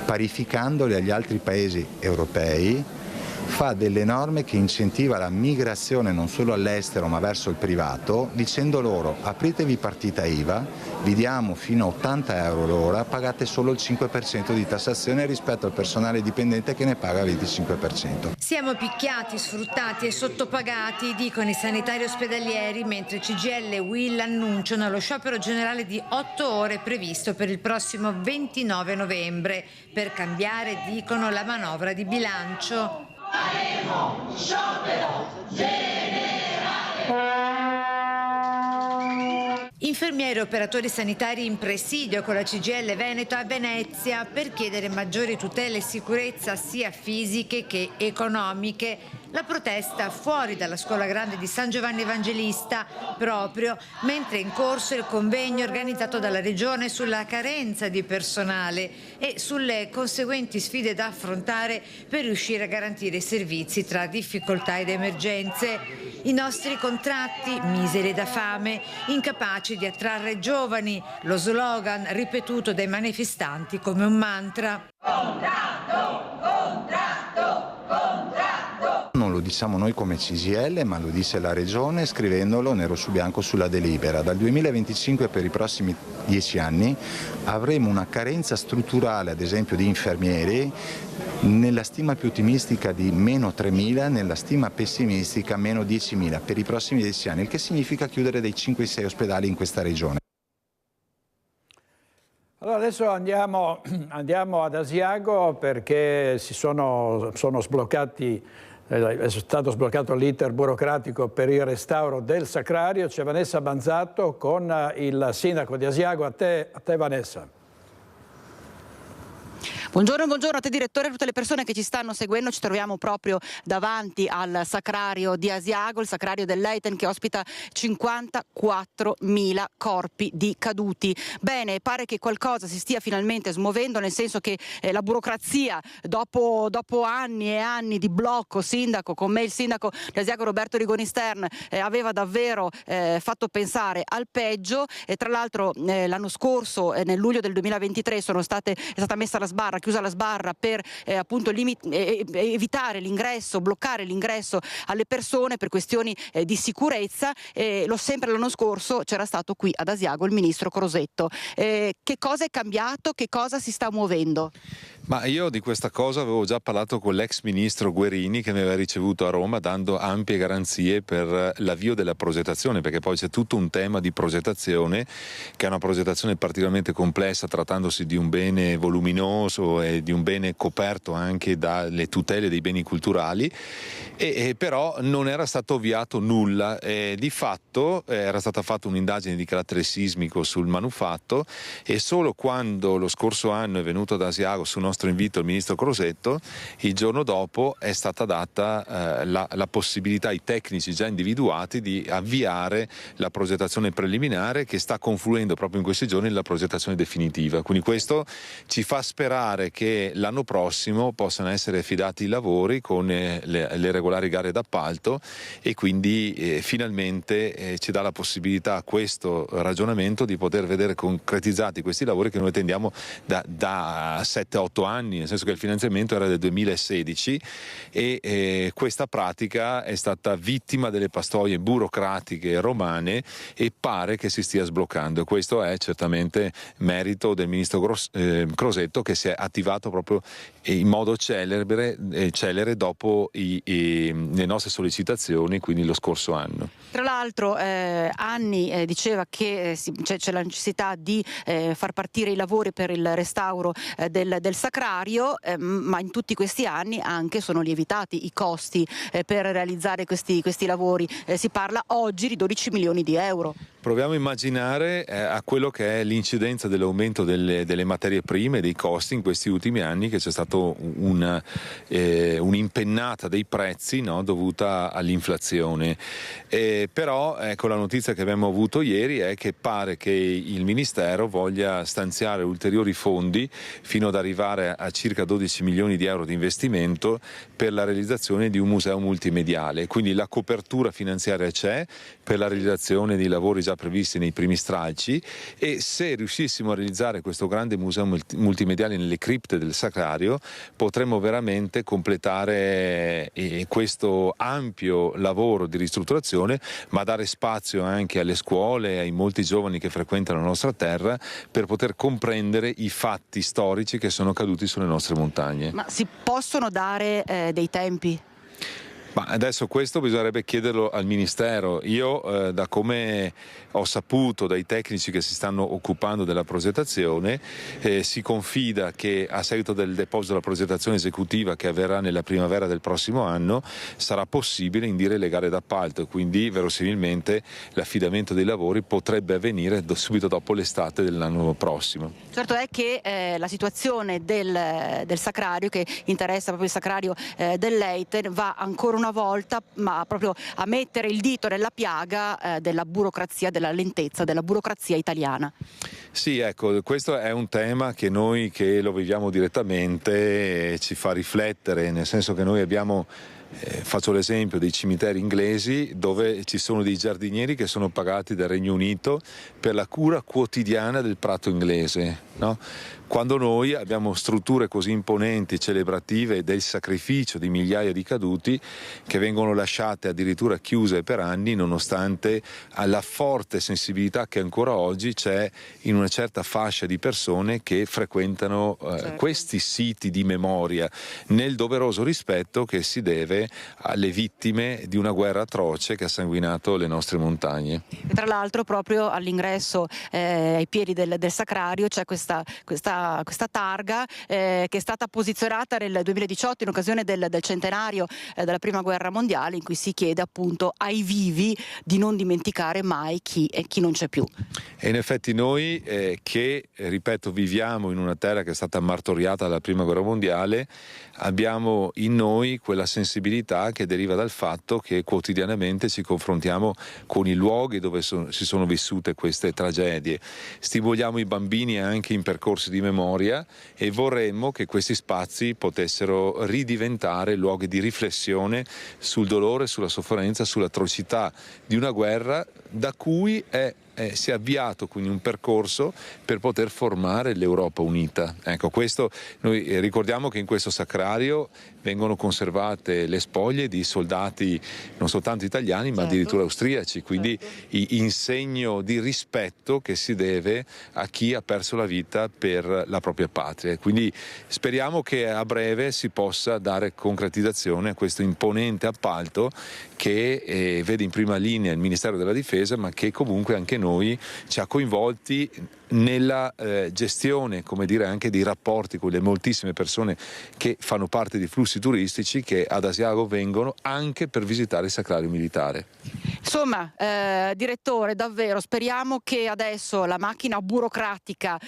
parificandoli agli altri paesi europei, fa delle norme che incentiva la migrazione non solo all'estero ma verso il privato, dicendo loro apritevi partita IVA, vi diamo fino a 80 euro l'ora, pagate solo il 5% di tassazione rispetto al personale dipendente che ne paga il 25%. Siamo picchiati, sfruttati e sottopagati, dicono i sanitari ospedalieri, mentre CGIL e UIL annunciano lo sciopero generale di 8 ore previsto per il prossimo 29 novembre per cambiare, dicono, la manovra di bilancio. Faremo sciopero generale. Infermieri e operatori sanitari in presidio con la CGIL Veneto a Venezia per chiedere maggiori tutele e sicurezza sia fisiche che economiche. La protesta fuori dalla Scuola Grande di San Giovanni Evangelista, proprio mentre è in corso il convegno organizzato dalla Regione sulla carenza di personale e sulle conseguenti sfide da affrontare per riuscire a garantire i servizi tra difficoltà ed emergenze. I nostri contratti miseri da fame, incapaci di attrarre giovani, lo slogan ripetuto dai manifestanti come un mantra. Contratto, contratto, contratto. Non lo diciamo noi come CGIL, ma lo dice la Regione scrivendolo nero su bianco sulla delibera. Dal 2025 per i prossimi 10 anni avremo una carenza strutturale, ad esempio di infermieri, nella stima più ottimistica di meno 3.000, nella stima pessimistica meno 10.000 per i prossimi 10 anni, il che significa chiudere dei 5-6 ospedali in questa regione. Allora adesso andiamo ad Asiago perché sono sbloccati, è stato sbloccato l'iter burocratico per il restauro del Sacrario. C'è Vanessa Banzatto con il sindaco di Asiago. A te Vanessa. Buongiorno a te direttore e a tutte le persone che ci stanno seguendo. Ci troviamo proprio davanti al Sacrario di Asiago, il Sacrario del Leiten, che ospita 54.000 corpi di caduti. Bene, pare che qualcosa si stia finalmente smuovendo, nel senso che la burocrazia, dopo anni e anni di blocco, sindaco, con me il sindaco di Asiago Roberto Rigoni Stern, aveva davvero fatto pensare al peggio. E tra l'altro l'anno scorso, nel luglio del 2023, è stata messa la sbarra, chiusa la sbarra per appunto evitare l'ingresso, bloccare l'ingresso alle persone per questioni di sicurezza. Sempre l'anno scorso c'era stato qui ad Asiago il ministro Crosetto. Che cosa è cambiato? Che cosa si sta muovendo? Ma io di questa cosa avevo già parlato con l'ex ministro Guerini, che mi aveva ricevuto a Roma dando ampie garanzie per l'avvio della progettazione, perché poi c'è tutto un tema di progettazione, che è una progettazione particolarmente complessa, trattandosi di un bene voluminoso e di un bene coperto anche dalle tutele dei beni culturali, e però non era stato avviato nulla. Di fatto era stata fatta un'indagine di carattere sismico sul manufatto, e solo quando lo scorso anno è venuto ad Asiago su nostro invito il ministro Crosetto, il giorno dopo è stata data la possibilità ai tecnici già individuati di avviare la progettazione preliminare, che sta confluendo proprio in questi giorni nella progettazione definitiva. Quindi questo ci fa sperare che l'anno prossimo possano essere affidati i lavori con le regolari gare d'appalto, e quindi finalmente ci dà la possibilità a questo ragionamento di poter vedere concretizzati questi lavori che noi attendiamo da 7-8 anni, nel senso che il finanziamento era del 2016 e questa pratica è stata vittima delle pastoie burocratiche romane e pare che si stia sbloccando. Questo è certamente merito del ministro Crosetto, che si è attivato proprio in modo celere dopo le nostre sollecitazioni, quindi lo scorso anno. Tra l'altro Anni diceva che c'è la necessità di far partire i lavori per il restauro del Sacrario, ma in tutti questi anni anche sono lievitati i costi per realizzare questi lavori. Si parla oggi di 12 milioni di euro. Proviamo a immaginare a quello che è l'incidenza dell'aumento delle materie prime, dei costi in questi ultimi anni, che c'è stato un'impennata dei prezzi, no, dovuta all'inflazione. Però ecco, la notizia che abbiamo avuto ieri è che pare che il Ministero voglia stanziare ulteriori fondi fino ad arrivare a circa 12 milioni di euro di investimento per la realizzazione di un museo multimediale. Quindi la copertura finanziaria c'è per la realizzazione di lavori già previsti nei primi stralci, e se riuscissimo a realizzare questo grande museo multimediale nelle cripte del Sacrario potremmo veramente completare questo ampio lavoro di ristrutturazione, ma dare spazio anche alle scuole e ai molti giovani che frequentano la nostra terra per poter comprendere i fatti storici che sono caduti sulle nostre montagne. Ma si possono dare dei tempi? Ma adesso questo bisognerebbe chiederlo al Ministero. Io da come ho saputo dai tecnici che si stanno occupando della progettazione, si confida che a seguito del deposito della progettazione esecutiva, che avverrà nella primavera del prossimo anno, sarà possibile indire le gare d'appalto, quindi verosimilmente l'affidamento dei lavori potrebbe avvenire subito dopo l'estate dell'anno prossimo. Certo è che la situazione del Sacrario, che interessa proprio il Sacrario del Leiten, va ancora una volta proprio a mettere il dito nella piaga della burocrazia, della lentezza della burocrazia italiana. Sì, ecco, questo è un tema che noi che lo viviamo direttamente ci fa riflettere, nel senso che noi abbiamo, faccio l'esempio dei cimiteri inglesi, dove ci sono dei giardinieri che sono pagati dal Regno Unito per la cura quotidiana del prato inglese, no? Quando noi abbiamo strutture così imponenti, celebrative del sacrificio di migliaia di caduti che vengono lasciate addirittura chiuse per anni, nonostante la forte sensibilità che ancora oggi c'è in una certa fascia di persone che frequentano questi siti di memoria, nel doveroso rispetto che si deve alle vittime di una guerra atroce che ha sanguinato le nostre montagne. E tra l'altro proprio all'ingresso ai piedi del sacrario c'è questa targa che è stata posizionata nel 2018 in occasione del centenario della Prima Guerra Mondiale, in cui si chiede appunto ai vivi di non dimenticare mai chi non c'è più. E in effetti noi che, ripeto, viviamo in una terra che è stata martoriata dalla Prima Guerra Mondiale, abbiamo in noi quella sensibilità che deriva dal fatto che quotidianamente ci confrontiamo con i luoghi dove si sono vissute queste tragedie. Stimoliamo i bambini anche in percorsi di memoria e vorremmo che questi spazi potessero ridiventare luoghi di riflessione sul dolore, sulla sofferenza, sull'atrocità di una guerra da cui si è avviato quindi un percorso per poter formare l'Europa unita. Ecco, questo noi ricordiamo che in questo sacrario vengono conservate le spoglie di soldati non soltanto italiani ma addirittura austriaci, quindi in segno di rispetto che si deve a chi ha perso la vita per la propria patria. Quindi speriamo che a breve si possa dare concretizzazione a questo imponente appalto che vede in prima linea il Ministero della Difesa, ma che comunque anche noi ci ha coinvolti nella gestione, come dire, anche dei rapporti con le moltissime persone che fanno parte di flussi turistici che ad Asiago vengono anche per visitare il Sacrario Militare. Insomma, direttore, davvero speriamo che adesso la macchina burocratica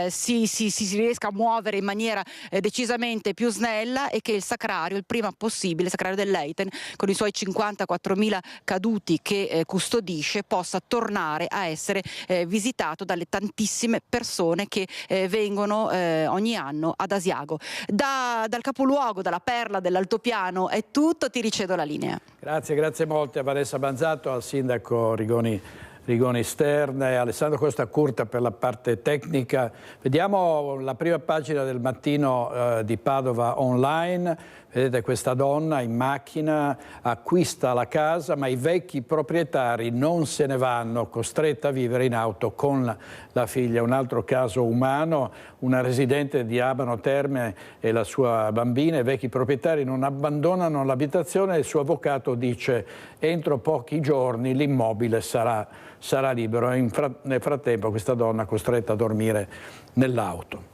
si riesca a muovere in maniera decisamente più snella e che il Sacrario, il prima possibile, il Sacrario del Leiten, con i suoi 54.000 caduti che custodisce, possa tornare a essere visitato dalle tantissime persone che vengono ogni anno ad Asiago. Dal capoluogo, dalla perla dell'altopiano è tutto, ti ricedo la linea. Grazie molte a Vanessa Banzato, al sindaco Rigoni Stern e Alessandro Costa Curta per la parte tecnica. Vediamo la prima pagina del Mattino di Padova Online. Vedete questa donna in macchina, acquista la casa, ma i vecchi proprietari non se ne vanno, costretta a vivere in auto con la figlia. Un altro caso umano, una residente di Abano Terme e la sua bambina. I vecchi proprietari non abbandonano l'abitazione e il suo avvocato dice entro pochi giorni l'immobile sarà libero. Nel frattempo questa donna è costretta a dormire nell'auto.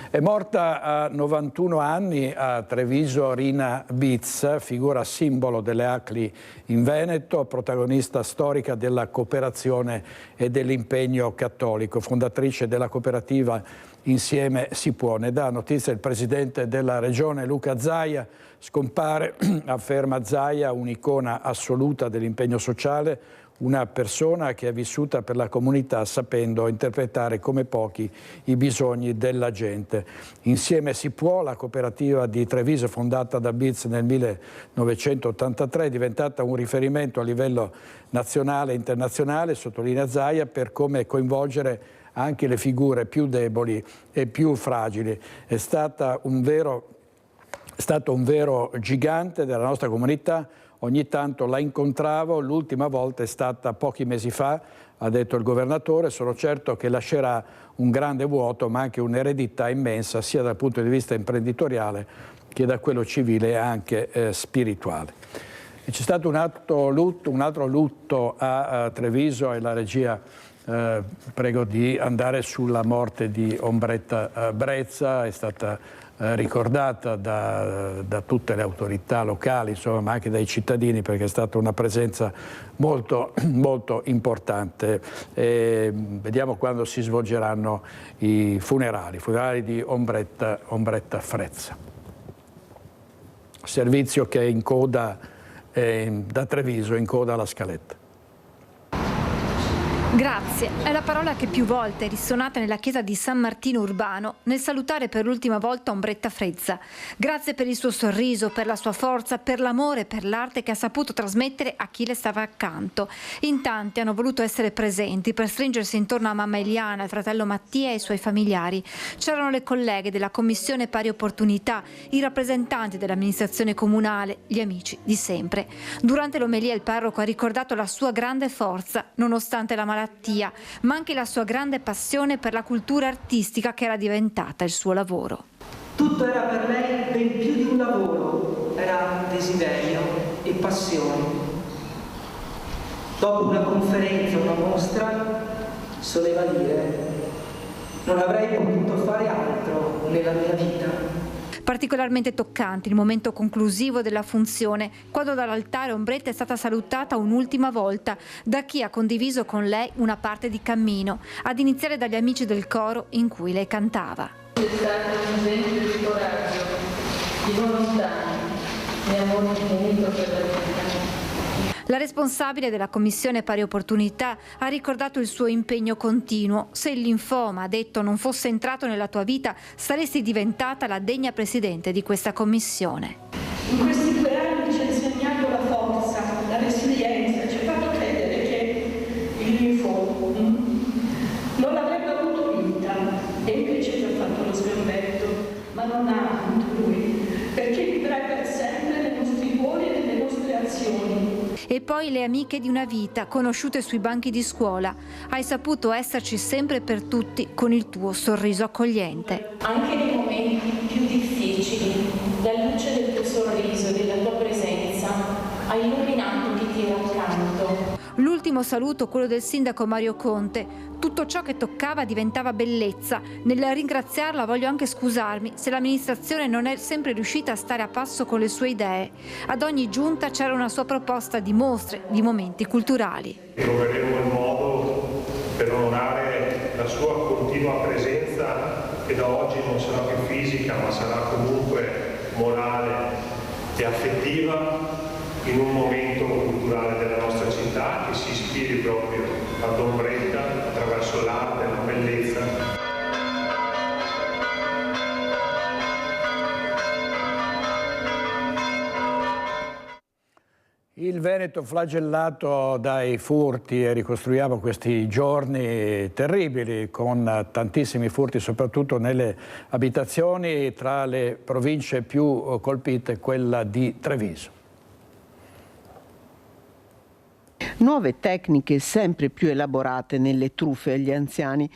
È morta a 91 anni a Treviso Rina Bitz, figura simbolo delle ACLI in Veneto, protagonista storica della cooperazione e dell'impegno cattolico, fondatrice della cooperativa Insieme si può. Ne dà notizia il presidente della regione Luca Zaia. Scompare, afferma Zaia, un'icona assoluta dell'impegno sociale, una persona che è vissuta per la comunità sapendo interpretare come pochi i bisogni della gente. Insieme si può, la cooperativa di Treviso fondata da Bitz nel 1983 è diventata un riferimento a livello nazionale e internazionale, sottolinea Zaia, per come coinvolgere anche le figure più deboli e più fragili. È stato un vero gigante della nostra comunità. Ogni tanto la incontravo, l'ultima volta è stata pochi mesi fa, ha detto il governatore. Sono certo che lascerà un grande vuoto ma anche un'eredità immensa sia dal punto di vista imprenditoriale che da quello civile e anche spirituale. E c'è stato un altro lutto a Treviso e la regia prego di andare sulla morte di Ombretta Brezza, è stata ricordata da tutte le autorità locali, insomma, ma anche dai cittadini, perché è stata una presenza molto importante. Vediamo quando si svolgeranno i funerali di Ombretta Frezza. servizio che è in coda da Treviso, in coda alla Scaletta. Grazie è la parola che più volte è risuonata nella chiesa di San Martino Urbano nel salutare per l'ultima volta Ombretta Frezza. Grazie per il suo sorriso, per la sua forza, per l'amore per l'arte che ha saputo trasmettere a chi le stava accanto. In tanti hanno voluto essere presenti per stringersi intorno a mamma Eliana, il fratello Mattia e i suoi familiari. C'erano le colleghe della Commissione Pari Opportunità, i rappresentanti dell'amministrazione comunale, gli amici di sempre. Durante l'omelia il parroco ha ricordato la sua grande forza, nonostante la malattia, ma anche la sua grande passione per la cultura artistica che era diventata il suo lavoro. Tutto era per lei ben più di un lavoro, era desiderio e passione. Dopo una conferenza, una mostra, soleva dire: non avrei potuto fare altro nella mia vita. Particolarmente toccante il momento conclusivo della funzione, quando dall'altare Ombretta è stata salutata un'ultima volta da chi ha condiviso con lei una parte di cammino, ad iniziare dagli amici del coro in cui lei cantava. È stato un esempio di coraggio, di volontà, di amore infinito per la vita. La responsabile della Commissione Pari Opportunità ha ricordato il suo impegno continuo. Se il linfoma, ha detto, non fosse entrato nella tua vita, saresti diventata la degna presidente di questa commissione. In questi 2 anni ci ha insegnato la forza, la resilienza, ci ha fatto credere che il linfoma non avrebbe avuto vita e invece ci ha fatto lo sgambetto, ma non ha avuto lui, perché vivrà per sempre nei nostri cuori e nelle nostre azioni. E poi le amiche di una vita, conosciute sui banchi di scuola. Hai saputo esserci sempre per tutti con il tuo sorriso accogliente. Anche nei momenti più difficili, la luce del tuo sorriso e della tua presenza ha illuminato chi ti era accanto. L'ultimo saluto, quello del sindaco Mario Conte. Tutto ciò che toccava diventava bellezza. Nel ringraziarla voglio anche scusarmi se l'amministrazione non è sempre riuscita a stare a passo con le sue idee. Ad ogni giunta c'era una sua proposta di mostre, di momenti culturali. Troveremo il modo per onorare la sua continua presenza, che da oggi non sarà più fisica ma sarà comunque morale e affettiva, in un momento culturale della nostra città che si ispiri proprio ad Ombretta attraverso l'arte e la bellezza. Il Veneto flagellato dai furti, e ricostruiamo questi giorni terribili con tantissimi furti soprattutto nelle abitazioni, tra le province più colpite quella di Treviso. Nuove tecniche sempre più elaborate nelle truffe agli anziani.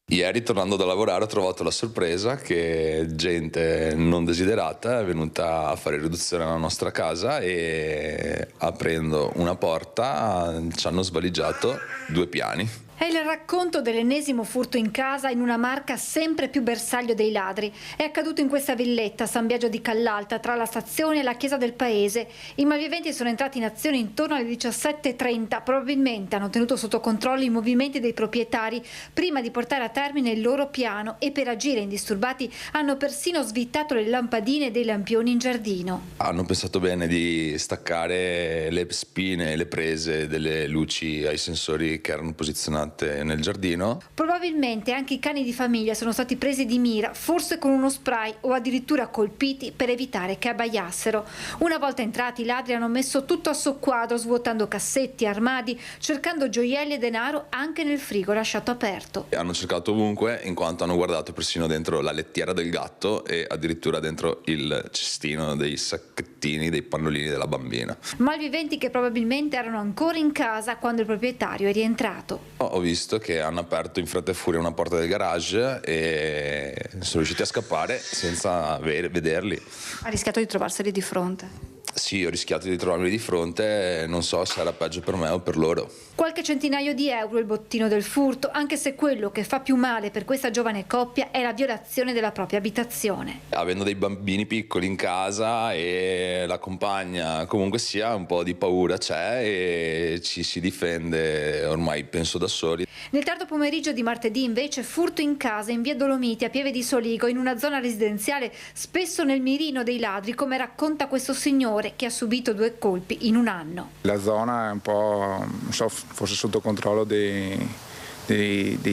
Ieri, tornando da lavorare, ho trovato la sorpresa che gente non desiderata è venuta a fare riduzione alla nostra casa e, aprendo una porta, ci hanno svaligiato 2 piani. È il racconto dell'ennesimo furto in casa in una Marca sempre più bersaglio dei ladri. È accaduto in questa villetta a San Biagio di Callalta, tra la stazione e la chiesa del paese. I malviventi sono entrati in azione intorno alle 17:30. Probabilmente hanno tenuto sotto controllo i movimenti dei proprietari prima di portare a termine il loro piano, e per agire indisturbati hanno persino svittato le lampadine dei lampioni in giardino. Hanno pensato bene di staccare le spine e le prese delle luci ai sensori che erano posizionati nel giardino. Probabilmente anche i cani di famiglia sono stati presi di mira, forse con uno spray, o addirittura colpiti per evitare che abbaiassero. Una volta entrati, i ladri hanno messo tutto a soqquadro, svuotando cassetti, armadi, cercando gioielli e denaro anche nel frigo lasciato aperto. Hanno cercato ovunque, in quanto hanno guardato persino dentro la lettiera del gatto e addirittura dentro il cestino dei sacchettini, dei pannolini della bambina. Malviventi che probabilmente erano ancora in casa quando il proprietario è rientrato. Ho visto che hanno aperto in fretta e furia una porta del garage e sono riusciti a scappare senza vederli. Ha rischiato di trovarseli di fronte. sì, ho rischiato di trovarmi di fronte, non so se era peggio per me o per loro. Qualche centinaio di euro il bottino del furto, anche se quello che fa più male per questa giovane coppia è la violazione della propria abitazione. Avendo dei bambini piccoli in casa e la compagna, comunque sia, un po' di paura c'è e ci si difende ormai penso da soli. Nel tardo pomeriggio di martedì invece furto in casa in via Dolomiti a Pieve di Soligo, in una zona residenziale spesso nel mirino dei ladri, come racconta questo signore che ha subito 2 colpi in un anno. La zona è un po', non so, forse sotto controllo dei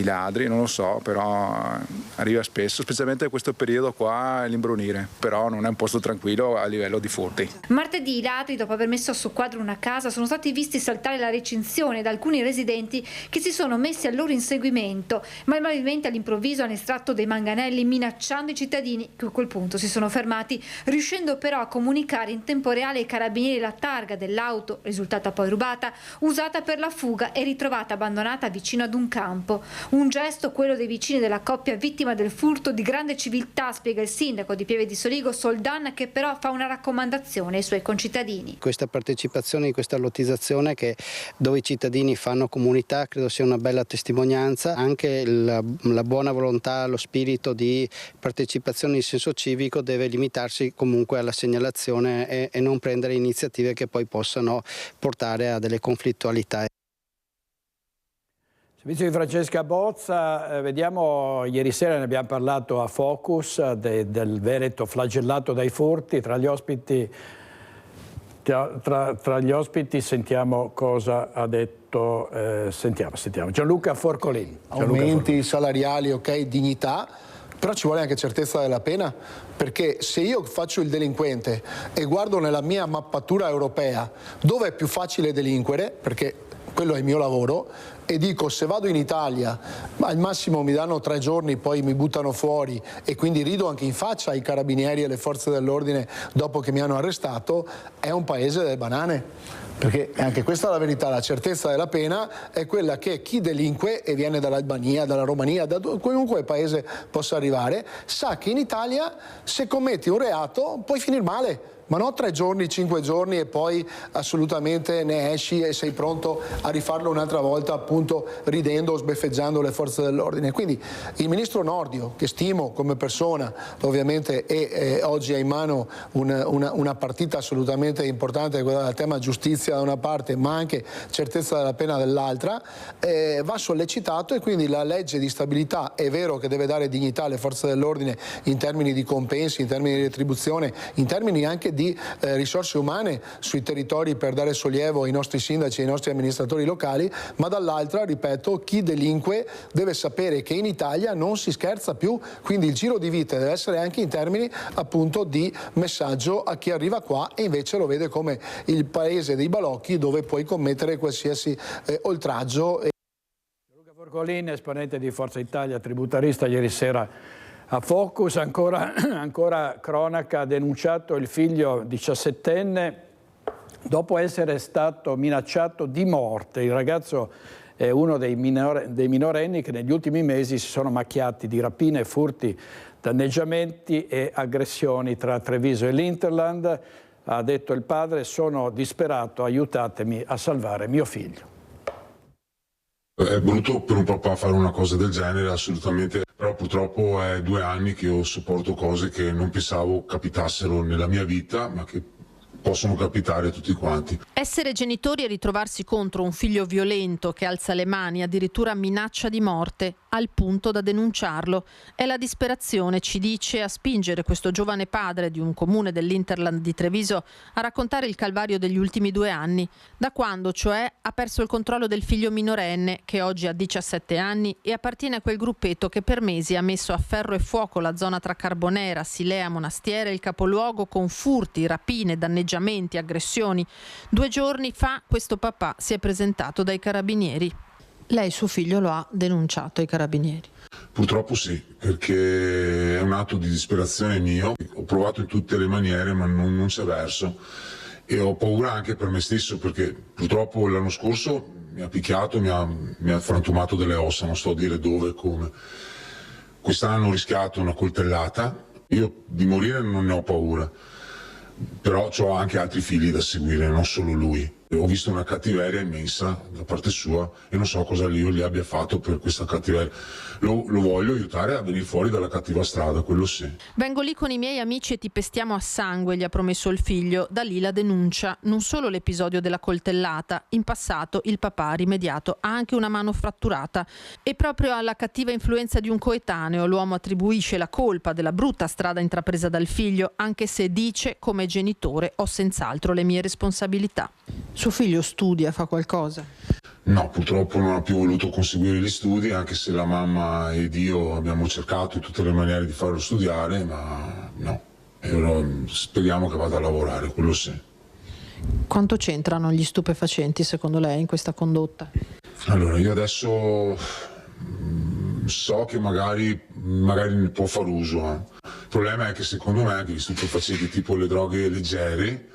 ladri, non lo so, però arriva spesso, specialmente in questo periodo qua, l'imbrunire, però non è un posto tranquillo a livello di furti. Martedì i ladri, dopo aver messo a soqquadro una casa, sono stati visti saltare la recinzione da alcuni residenti che si sono messi al loro inseguimento, ma il malvivente all'improvviso hanno estratto dei manganelli minacciando i cittadini, che a quel punto si sono fermati, riuscendo però a comunicare in tempo reale ai carabinieri la targa dell'auto, risultata poi rubata, usata per la fuga e ritrovata abbandonata vicino ad un campo. Un gesto, quello dei vicini della coppia vittima del furto, di grande civiltà, spiega il sindaco di Pieve di Soligo, Soldan, che però fa una raccomandazione ai suoi concittadini. Questa partecipazione, questa lottizzazione dove i cittadini fanno comunità, credo sia una bella testimonianza. Anche la buona volontà, lo spirito di partecipazione in senso civico deve limitarsi comunque alla segnalazione e non prendere iniziative che poi possano portare a delle conflittualità. Servizio di Francesca Bozza, vediamo, ieri sera ne abbiamo parlato a Focus del Veneto flagellato dai furti. Tra gli ospiti sentiamo cosa ha detto, sentiamo. Gianluca Forcolin. Aumenti salariali, ok, dignità, però ci vuole anche certezza della pena, perché se io faccio il delinquente e guardo nella mia mappatura europea dove è più facile delinquere, perché quello è il mio lavoro, e dico se vado in Italia al massimo mi danno 3 giorni, poi mi buttano fuori e quindi rido anche in faccia ai carabinieri e alle forze dell'ordine dopo che mi hanno arrestato, è un paese delle banane. Perché anche questa è la verità, la certezza della pena è quella che chi delinque e viene dall'Albania, dalla Romania, da qualunque paese possa arrivare, sa che in Italia se commetti un reato puoi finire male. Ma non 3 giorni, 5 giorni e poi assolutamente ne esci e sei pronto a rifarlo un'altra volta, appunto ridendo o sbeffeggiando le forze dell'ordine. Quindi il ministro Nordio, che stimo come persona ovviamente, e oggi ha in mano una partita assolutamente importante, quella del tema giustizia da una parte ma anche certezza della pena dall'altra, va sollecitato, e quindi la legge di stabilità è vero che deve dare dignità alle forze dell'ordine in termini di compensi, in termini di retribuzione, in termini anche di risorse umane sui territori per dare sollievo ai nostri sindaci e ai nostri amministratori locali, ma dall'altra, ripeto, chi delinque deve sapere che in Italia non si scherza più, quindi il giro di vite deve essere anche in termini appunto di messaggio a chi arriva qua e invece lo vede come il paese dei balocchi dove puoi commettere qualsiasi oltraggio. Luca Forcolin, esponente di Forza Italia, tributarista, ieri sera a Focus. Ancora cronaca, ha denunciato il figlio 17enne dopo essere stato minacciato di morte. Il ragazzo è uno dei minorenni che negli ultimi mesi si sono macchiati di rapine, furti, danneggiamenti e aggressioni tra Treviso e l'Interland. Ha detto il padre: sono disperato, aiutatemi a salvare mio figlio. È brutto per un papà fare una cosa del genere, assolutamente, però purtroppo è 2 anni che io sopporto cose che non pensavo capitassero nella mia vita, ma che possono capitare a tutti quanti. Essere genitori e ritrovarsi contro un figlio violento che alza le mani, addirittura minaccia di morte, al punto da denunciarlo. È la disperazione, ci dice, a spingere questo giovane padre di un comune dell'Interland di Treviso a raccontare il calvario degli ultimi 2 anni, da quando cioè ha perso il controllo del figlio minorenne, che oggi ha 17 anni e appartiene a quel gruppetto che per mesi ha messo a ferro e fuoco la zona tra Carbonera, Silea, Monastiere e il capoluogo con furti, rapine, danneggiamenti, aggressioni. 2 giorni fa questo papà si è presentato dai carabinieri. Lei, suo figlio, lo ha denunciato ai carabinieri. Purtroppo sì, perché è un atto di disperazione mio. Ho provato in tutte le maniere, ma non c'è verso. E ho paura anche per me stesso, perché purtroppo l'anno scorso mi ha picchiato, mi ha frantumato delle ossa, non sto a dire dove e come. Quest'anno ho rischiato una coltellata. Io di morire non ne ho paura. però ho anche altri figli da seguire, non solo lui. Ho visto una cattiveria immensa da parte sua e non so cosa io gli abbia fatto per questa cattiveria. Lo voglio aiutare a venire fuori dalla cattiva strada, quello sì. Vengo lì con i miei amici e ti pestiamo a sangue, gli ha promesso il figlio. Da lì la denuncia. Non solo l'episodio della coltellata. In passato il papà ha rimediato, ha anche una mano fratturata. E proprio alla cattiva influenza di un coetaneo l'uomo attribuisce la colpa della brutta strada intrapresa dal figlio, anche se dice, come genitore, ho senz'altro le mie responsabilità. Suo figlio studia, fa qualcosa? No, purtroppo non ha più voluto conseguire gli studi, anche se la mamma ed io abbiamo cercato in tutte le maniere di farlo studiare, ma no. E ora speriamo che vada a lavorare, quello sì. Quanto c'entrano gli stupefacenti secondo lei in questa condotta? Allora, io adesso so che magari ne può far uso. Il problema è che secondo me anche gli stupefacenti tipo le droghe leggere,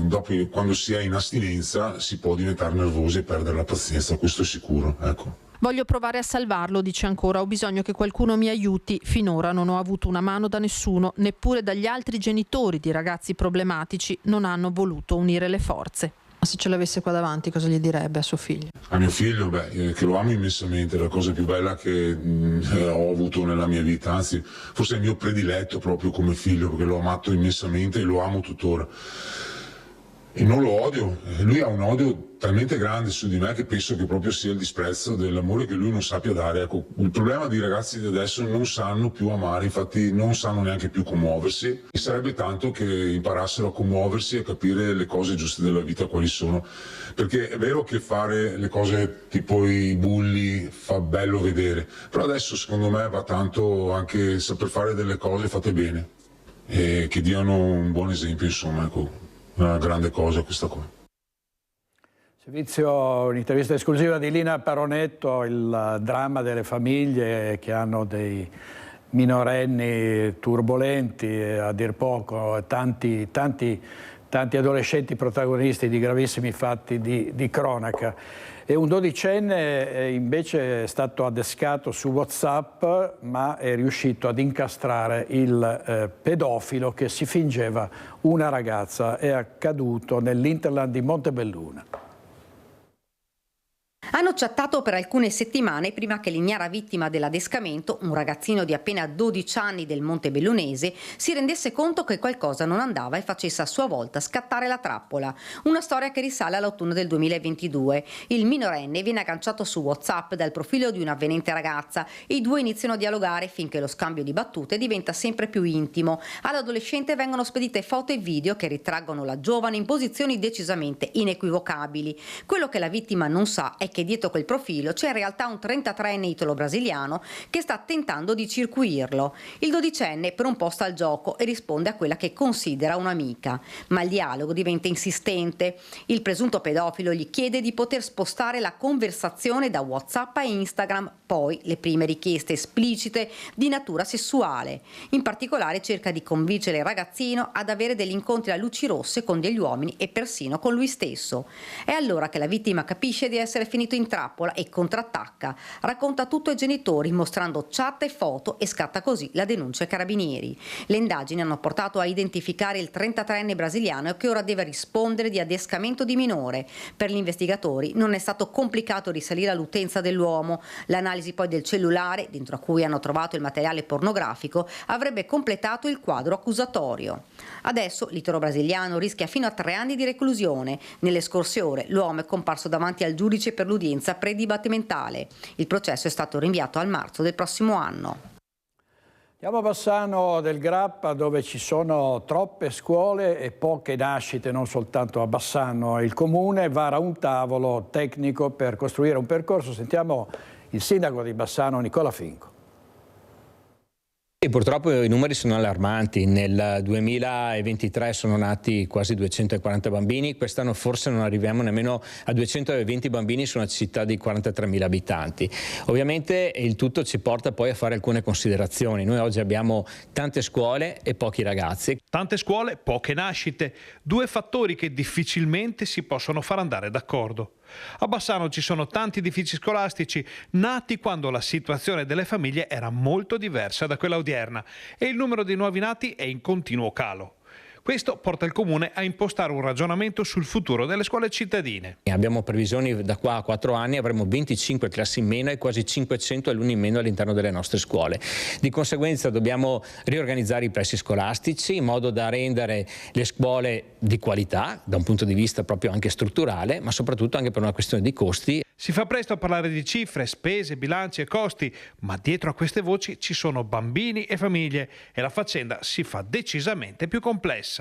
dopo, quando si è in astinenza, si può diventare nervosi e perdere la pazienza, questo è sicuro, ecco. Voglio provare a salvarlo, dice ancora, ho bisogno che qualcuno mi aiuti, finora non ho avuto una mano da nessuno, neppure dagli altri genitori di ragazzi problematici, non hanno voluto unire le forze. Ma se ce l'avesse qua davanti cosa gli direbbe a suo figlio? A mio figlio, che lo amo immensamente, è la cosa più bella che ho avuto nella mia vita, anzi forse è il mio prediletto proprio come figlio, perché l'ho amato immensamente e lo amo tuttora. E non lo odio, lui ha un odio talmente grande su di me che penso che proprio sia il disprezzo dell'amore che lui non sappia dare. Ecco, il problema dei ragazzi di adesso non sanno più amare, infatti non sanno neanche più commuoversi. E sarebbe tanto che imparassero a commuoversi e a capire le cose giuste della vita quali sono. Perché è vero che fare le cose tipo i bulli fa bello vedere, però adesso secondo me va tanto anche saper fare delle cose fatte bene e che diano un buon esempio, insomma, ecco. Una grande cosa questa qua. Servizio, un'intervista esclusiva di Lina Paronetto, il dramma delle famiglie che hanno dei minorenni turbolenti, a dir poco, tanti adolescenti protagonisti di gravissimi fatti di cronaca. E un dodicenne invece è stato adescato su WhatsApp, ma è riuscito ad incastrare il pedofilo che si fingeva una ragazza. È accaduto nell'Interland di Montebelluna. Hanno chattato per alcune settimane prima che l'ignara vittima dell'adescamento, un ragazzino di appena 12 anni del Montebellunese, si rendesse conto che qualcosa non andava e facesse a sua volta scattare la trappola. Una storia che risale all'autunno del 2022. Il minorenne viene agganciato su WhatsApp dal profilo di un'avvenente ragazza e i due iniziano a dialogare finché lo scambio di battute diventa sempre più intimo. All'adolescente vengono spedite foto e video che ritraggono la giovane in posizioni decisamente inequivocabili. Quello che la vittima non sa è che dietro quel profilo c'è in realtà un 33enne italo-brasiliano che sta tentando di circuirlo. Il dodicenne per un po' sta al gioco e risponde a quella che considera un'amica, ma il dialogo diventa insistente. Il presunto pedofilo gli chiede di poter spostare la conversazione da WhatsApp a Instagram, poi le prime richieste esplicite di natura sessuale. In particolare cerca di convincere il ragazzino ad avere degli incontri a luci rosse con degli uomini e persino con lui stesso. È allora che la vittima capisce di essere finito in trappola e contrattacca, racconta tutto ai genitori mostrando chat e foto e scatta così la denuncia ai carabinieri. Le indagini hanno portato a identificare il 33enne brasiliano che ora deve rispondere di adescamento di minore. Per gli investigatori non è stato complicato risalire all'utenza dell'uomo. L'analisi poi del cellulare, dentro a cui hanno trovato il materiale pornografico, avrebbe completato il quadro accusatorio. Adesso l'italo-brasiliano rischia fino a 3 anni di reclusione. Nelle scorse ore l'uomo è comparso davanti al giudice per l'udienza predibattimentale. Il processo è stato rinviato al marzo del prossimo anno. Andiamo a Bassano del Grappa, dove ci sono troppe scuole e poche nascite, non soltanto a Bassano. Il comune vara un tavolo tecnico per costruire un percorso. Sentiamo il sindaco di Bassano, Nicola Finco. E purtroppo i numeri sono allarmanti. Nel 2023 sono nati quasi 240 bambini, quest'anno forse non arriviamo nemmeno a 220 bambini su una città di 43.000 abitanti. Ovviamente il tutto ci porta poi a fare alcune considerazioni. Noi oggi abbiamo tante scuole e pochi ragazzi. Tante scuole, poche nascite, due fattori che difficilmente si possono far andare d'accordo. A Bassano ci sono tanti edifici scolastici nati quando la situazione delle famiglie era molto diversa da quella odierna e il numero di nuovi nati è in continuo calo. Questo porta il Comune a impostare un ragionamento sul futuro delle scuole cittadine. Abbiamo previsioni da qua a 4 anni, avremo 25 classi in meno e quasi 500 alunni in meno all'interno delle nostre scuole. Di conseguenza dobbiamo riorganizzare i plessi scolastici in modo da rendere le scuole di qualità da un punto di vista proprio anche strutturale, ma soprattutto anche per una questione di costi. Si fa presto a parlare di cifre, spese, bilanci e costi, ma dietro a queste voci ci sono bambini e famiglie e la faccenda si fa decisamente più complessa.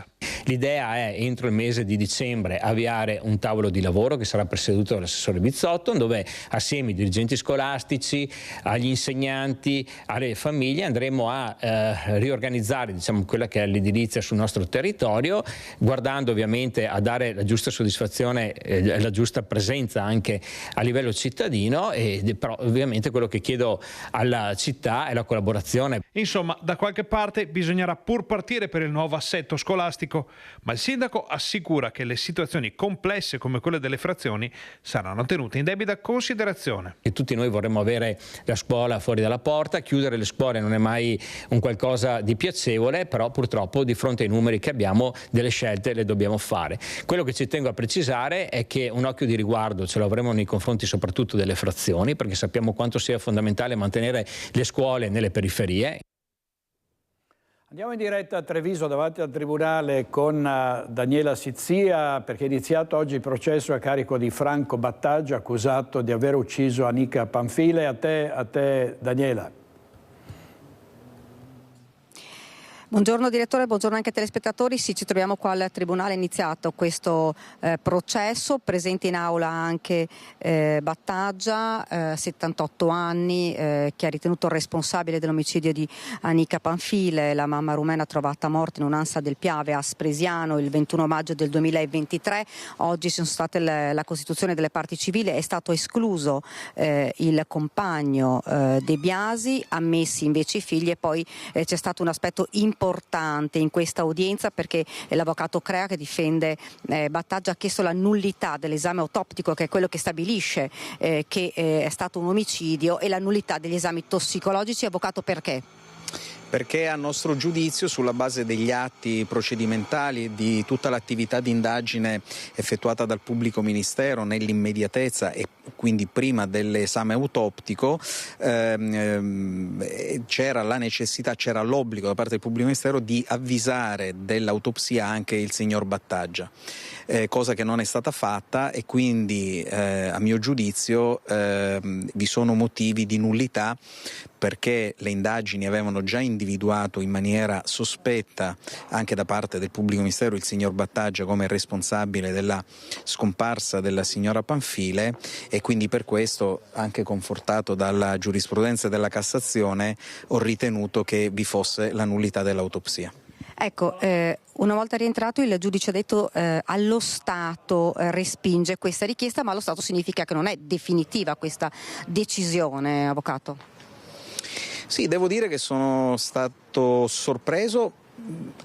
L'idea è entro il mese di dicembre avviare un tavolo di lavoro che sarà presieduto dall'assessore Bizzotto, dove assieme ai dirigenti scolastici, agli insegnanti, alle famiglie andremo a riorganizzare quella che è l'edilizia sul nostro territorio, guardando ovviamente a dare la giusta soddisfazione e la giusta presenza anche a livello cittadino, però ovviamente quello che chiedo alla città è la collaborazione. Insomma, da qualche parte bisognerà pur partire per il nuovo assetto scolastico, ma il sindaco assicura che le situazioni complesse come quelle delle frazioni saranno tenute in debita considerazione. E tutti noi vorremmo avere la scuola fuori dalla porta, chiudere le scuole non è mai un qualcosa di piacevole, però purtroppo di fronte ai numeri che abbiamo delle scelte le dobbiamo fare. Quello che ci tengo a precisare è che un occhio di riguardo ce lo avremo nei confronti soprattutto delle frazioni, perché sappiamo quanto sia fondamentale mantenere le scuole nelle periferie. Andiamo in diretta a Treviso davanti al Tribunale con Daniela Sizzia, perché è iniziato oggi il processo a carico di Franco Battaggia, accusato di aver ucciso Anica Panfile. A te Daniela. Buongiorno direttore, buongiorno anche ai telespettatori. Sì, ci troviamo qua al Tribunale, è iniziato questo processo, presente in aula anche Battaggia, 78 anni, che ha ritenuto responsabile dell'omicidio di Anica Panfile, la mamma rumena trovata morta in un'ansa del Piave a Spresiano il 21 maggio del 2023. Oggi sono state la costituzione delle parti civili, è stato escluso il compagno De Biasi, ammessi invece i figli, e poi c'è stato un aspetto importante in questa udienza, perché l'avvocato Crea, che difende Battaggia, ha chiesto la nullità dell'esame autoptico, che è quello che stabilisce che è stato un omicidio, e la nullità degli esami tossicologici. Avvocato, perché? Perché a nostro giudizio, sulla base degli atti procedimentali e di tutta l'attività di indagine effettuata dal pubblico ministero nell'immediatezza e quindi prima dell'esame autoptico, c'era la necessità, c'era l'obbligo da parte del pubblico ministero di avvisare dell'autopsia anche il signor Battaggia, cosa che non è stata fatta, e quindi a mio giudizio vi sono motivi di nullità, perché le indagini avevano già individuato in maniera sospetta anche da parte del pubblico ministero il signor Battaggia come responsabile della scomparsa della signora Panfile, e quindi per questo, anche confortato dalla giurisprudenza della Cassazione, ho ritenuto che vi fosse la nullità dell'autopsia. Ecco, una volta rientrato il giudice ha detto allo Stato respinge questa richiesta, ma allo Stato significa che non è definitiva questa decisione, avvocato? Sì, devo dire che sono stato sorpreso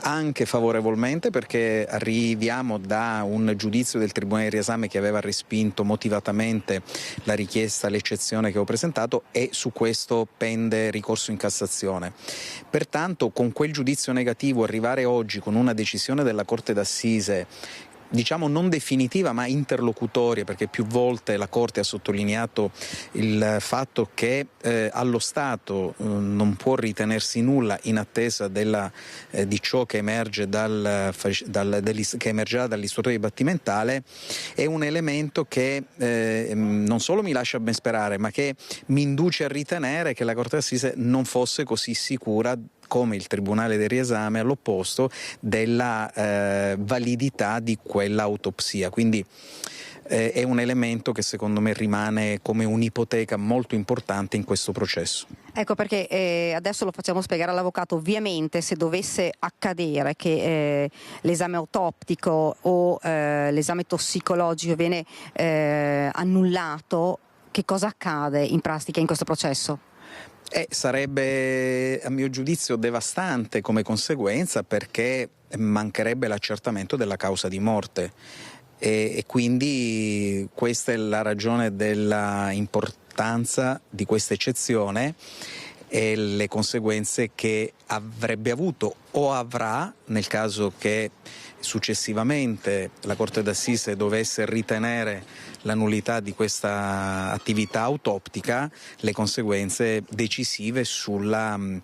anche favorevolmente, perché arriviamo da un giudizio del Tribunale di Riesame che aveva respinto motivatamente la richiesta all'eccezione che ho presentato, e su questo pende ricorso in Cassazione. Pertanto, con quel giudizio negativo, arrivare oggi con una decisione della Corte d'Assise, diciamo non definitiva ma interlocutoria, perché più volte la Corte ha sottolineato il fatto che allo Stato non può ritenersi nulla in attesa di ciò che emerge che emergerà dall'istruttoria dibattimentale, è un elemento che non solo mi lascia ben sperare, ma che mi induce a ritenere che la Corte d'Assise non fosse così sicura come il Tribunale del Riesame, all'opposto, della validità di quell'autopsia. Quindi è un elemento che secondo me rimane come un'ipoteca molto importante in questo processo. Ecco perché adesso lo facciamo spiegare all'avvocato. Ovviamente, se dovesse accadere che l'esame autoptico o l'esame tossicologico viene annullato, che cosa accade in pratica in questo processo? Sarebbe a mio giudizio devastante come conseguenza, perché mancherebbe l'accertamento della causa di morte, e quindi questa è la ragione della importanza di questa eccezione, e le conseguenze che avrebbe avuto o avrà nel caso che successivamente la Corte d'Assise dovesse ritenere la nullità di questa attività autoptica, le conseguenze decisive sul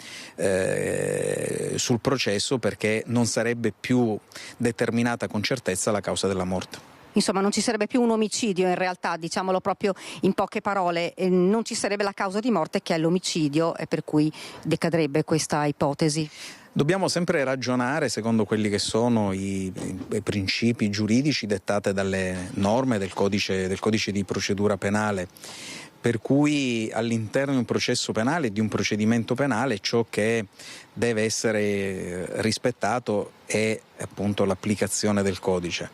processo, perché non sarebbe più determinata con certezza la causa della morte. Insomma, non ci sarebbe più un omicidio in realtà, diciamolo proprio in poche parole, non ci sarebbe la causa di morte che è l'omicidio, e per cui decadrebbe questa ipotesi. Dobbiamo sempre ragionare secondo quelli che sono i principi giuridici dettati dalle norme del codice di procedura penale, per cui all'interno di un processo penale, di un procedimento penale, ciò che deve essere rispettato è appunto l'applicazione del codice,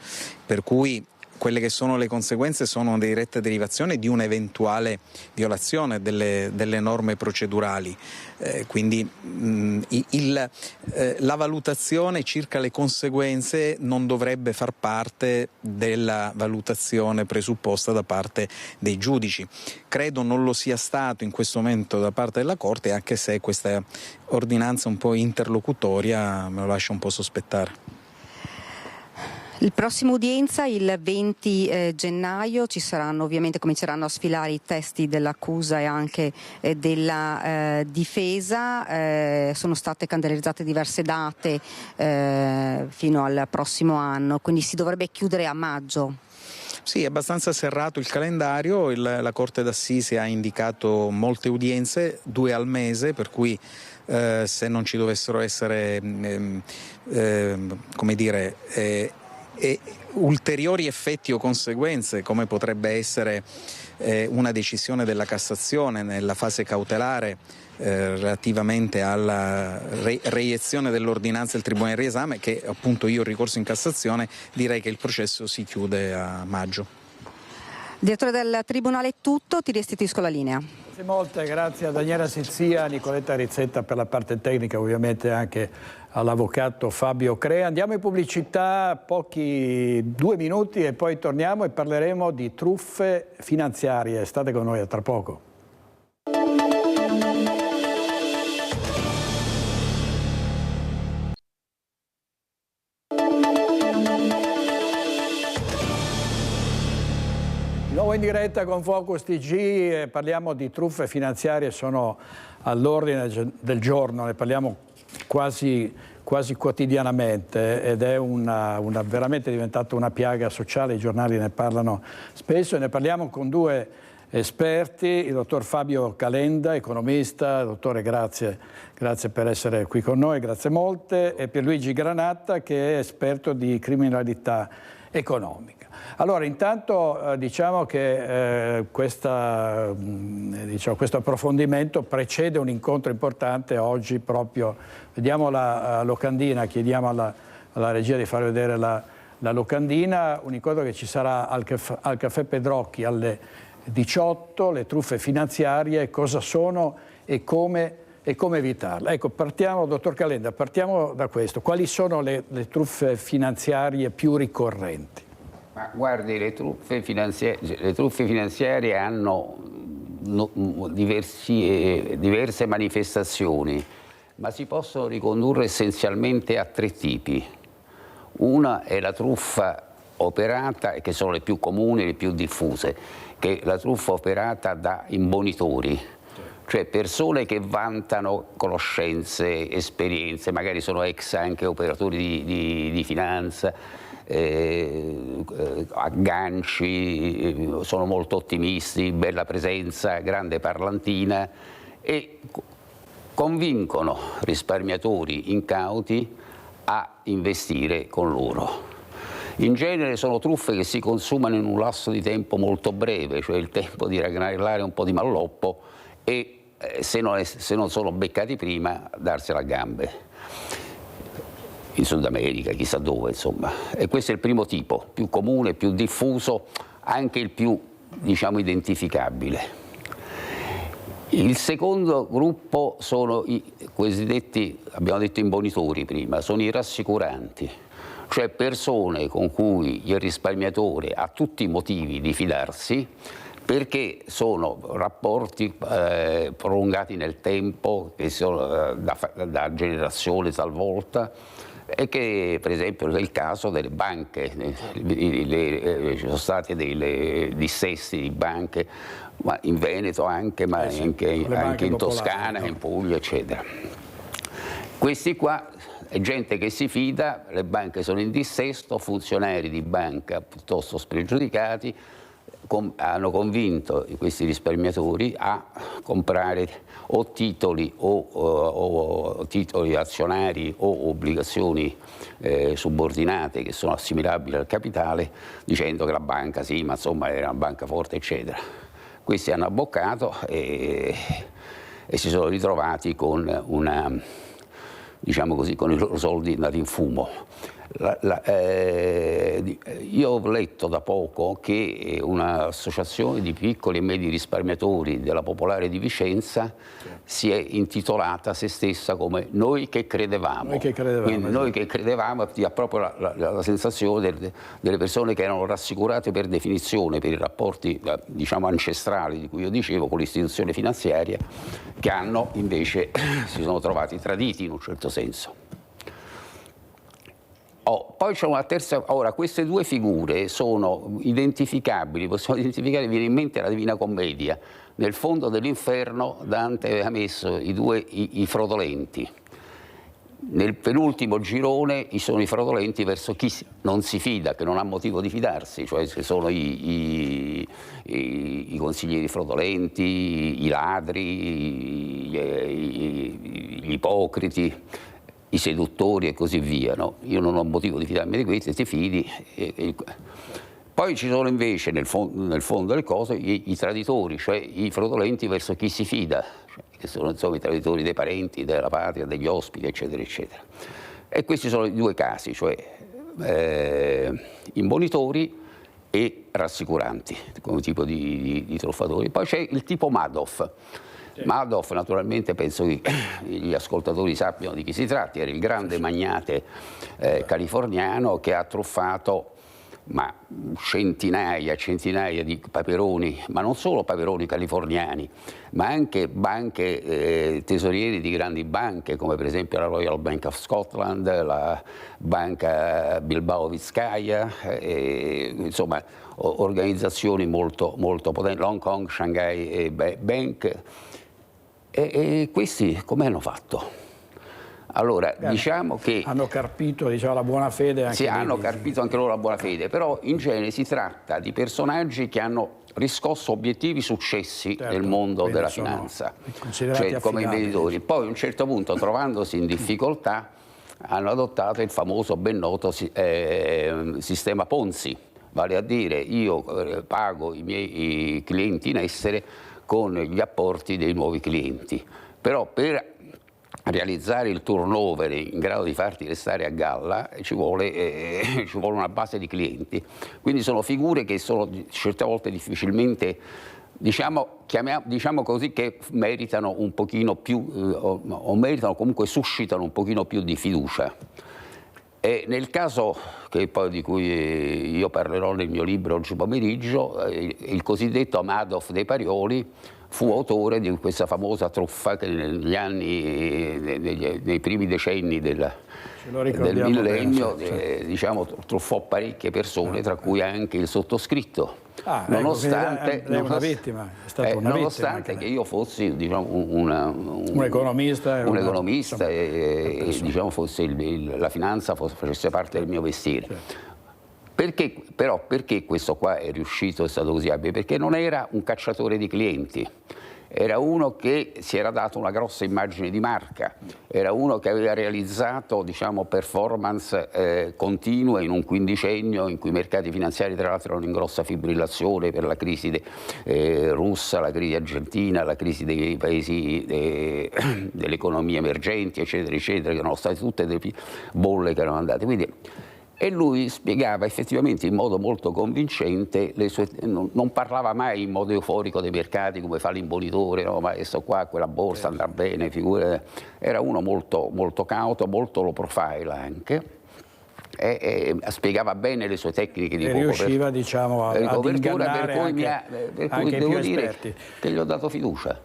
per cui quelle che sono le conseguenze sono una diretta derivazione di un'eventuale violazione delle norme procedurali, quindi la valutazione circa le conseguenze non dovrebbe far parte della valutazione presupposta da parte dei giudici. Credo non lo sia stato in questo momento da parte della Corte, anche se questa ordinanza un po' interlocutoria me lo lascia un po' sospettare. Il prossimo udienza, il 20 gennaio, ci saranno ovviamente, cominceranno a sfilare i testi dell'accusa e anche della difesa. Sono state candelizzate diverse date fino al prossimo anno, quindi si dovrebbe chiudere a maggio. Sì, è abbastanza serrato il calendario, la Corte d'Assise ha indicato molte udienze, 2 al mese, per cui se non ci dovessero essere ulteriori effetti o conseguenze, come potrebbe essere una decisione della Cassazione nella fase cautelare relativamente alla reiezione dell'ordinanza del Tribunale di riesame, che appunto io ho ricorso in Cassazione, direi che il processo si chiude a maggio. Direttore del Tribunale, è tutto, ti restituisco la linea. Grazie molte, grazie a Daniela Sizzia, a Nicoletta Rizzetta per la parte tecnica, ovviamente anche all'avvocato Fabio Crea. Andiamo in pubblicità, 2 minuti e poi torniamo e parleremo di truffe finanziarie. State con noi, a tra poco. Di nuovo in diretta con Focus TG, parliamo di truffe finanziarie, sono all'ordine del giorno, ne parliamo quasi quotidianamente ed è veramente diventata una piaga sociale, i giornali ne parlano spesso e ne parliamo con 2 esperti, il dottor Fabio Calenda, economista. Dottore, grazie per essere qui con noi, grazie molte, e Pierluigi Granatta, che è esperto di criminalità economica. Allora, intanto diciamo che questo approfondimento precede un incontro importante oggi proprio. Vediamo la locandina, chiediamo alla regia di far vedere la locandina, un incontro che ci sarà al Caffè Pedrocchi alle 18, le truffe finanziarie, cosa sono e come evitarle. Ecco, dottor Calenda, partiamo da questo. Quali sono le truffe finanziarie più ricorrenti? Ma guardi, le truffe finanziarie hanno diverse manifestazioni, ma si possono ricondurre essenzialmente a 3 tipi. Una è la truffa operata, che sono le più comuni, le più diffuse, che è la truffa operata da imbonitori, cioè persone che vantano conoscenze, esperienze, magari sono ex anche operatori di finanza, agganci, sono molto ottimisti, bella presenza, grande parlantina, e convincono risparmiatori incauti a investire con loro. In genere sono truffe che si consumano in un lasso di tempo molto breve, cioè il tempo di raggranellare un po' di malloppo e se non sono beccati prima, darsela a gambe. In Sud America, chissà dove, insomma. E questo è il primo tipo, più comune, più diffuso, anche il più, identificabile. Il secondo gruppo sono i cosiddetti, abbiamo detto imbonitori prima, sono i rassicuranti, cioè persone con cui il risparmiatore ha tutti i motivi di fidarsi, perché sono rapporti prolungati nel tempo, che sono da generazione talvolta, e che per esempio nel caso delle banche, ci sono stati dei dissesti di banche, ma in Veneto anche, ma anche in Toscana, in Puglia, eccetera. Questi qua è gente che si fida, le banche sono in dissesto, funzionari di banca piuttosto spregiudicati hanno convinto questi risparmiatori a comprare o titoli o titoli azionari o obbligazioni subordinate che sono assimilabili al capitale, dicendo che la banca sì, ma insomma era una banca forte, eccetera. Questi hanno abboccato e si sono ritrovati con diciamo così, con i loro soldi andati in fumo. Io ho letto da poco che un'associazione di piccoli e medi risparmiatori della Popolare di Vicenza si è intitolata a se stessa come Noi che credevamo. Quindi Noi che credevamo ha proprio la sensazione delle persone che erano rassicurate per definizione per i rapporti diciamo ancestrali di cui io dicevo con l'istituzione finanziaria, che hanno invece si sono trovati traditi in un certo senso. Poi c'è una terza, ora queste due figure sono identificabili, possiamo identificare, viene in mente la Divina Commedia, nel fondo dell'inferno Dante aveva messo i frodolenti, nel penultimo girone sono i frodolenti verso chi non si fida, che non ha motivo di fidarsi, cioè che sono i consiglieri fraudolenti, i ladri, gli ipocriti, i seduttori e così via, no? Io non ho motivo di fidarmi di questi, ti fidi. Poi ci sono invece nel fondo delle cose i traditori, cioè i fraudolenti verso chi si fida, che sono insomma i traditori dei parenti, della patria, degli ospiti, eccetera, eccetera. E questi sono i due casi, cioè imbonitori e rassicuranti, come tipo di truffatori. Poi c'è il tipo Madoff. Madoff, naturalmente, penso che gli ascoltatori sappiano di chi si tratta, era il grande magnate californiano che ha truffato centinaia di paperoni, ma non solo paperoni californiani, ma anche banche, tesorieri di grandi banche, come per esempio la Royal Bank of Scotland, la Banca Bilbao Vizcaya, insomma organizzazioni molto, molto potenti, Hong Kong Shanghai Bank. E questi come hanno fatto? Allora, diciamo che hanno carpito, diciamo, la buona fede anche. Sì, hanno carpito anche loro la buona fede, però in genere si tratta di personaggi che hanno riscosso obiettivi successi nel mondo della finanza, cioè come imprenditori. Poi a un certo punto, trovandosi in difficoltà, hanno adottato il famoso ben noto sistema Ponzi, vale a dire io pago i miei clienti in essere con gli apporti dei nuovi clienti, però per realizzare il turnover in grado di farti restare a galla ci vuole una base di clienti, quindi sono figure che sono certe volte difficilmente, diciamo così, che meritano un pochino più o meritano, comunque suscitano un pochino più di fiducia. E nel caso di cui io parlerò nel mio libro oggi pomeriggio, il cosiddetto Madoff dei Parioli fu autore di questa famosa truffa che negli anni, nei primi decenni del millennio, diciamo, truffò parecchie persone, tra cui anche il sottoscritto. Nonostante che io fossi, diciamo, un economista e diciamo, la finanza facesse parte del mio mestiere. Perché questo qua è riuscito, è stato così abile? Perché non era un cacciatore di clienti, era uno che si era dato una grossa immagine di marca, era uno che aveva realizzato, diciamo, performance continue in un quindicennio in cui i mercati finanziari tra l'altro erano in grossa fibrillazione per la crisi russa, la crisi argentina, la crisi dei paesi delle economie emergenti, eccetera, eccetera, che erano state tutte delle bolle che erano andate. Quindi, e lui spiegava effettivamente in modo molto convincente, non parlava mai in modo euforico dei mercati come fa l'imbonitore, no? Ma adesso qua quella borsa andrà bene, era uno molto, molto cauto, molto low profile anche, spiegava bene le sue tecniche di riusciva, diciamo, ad ingannare anche i più esperti. Che gli ho dato fiducia.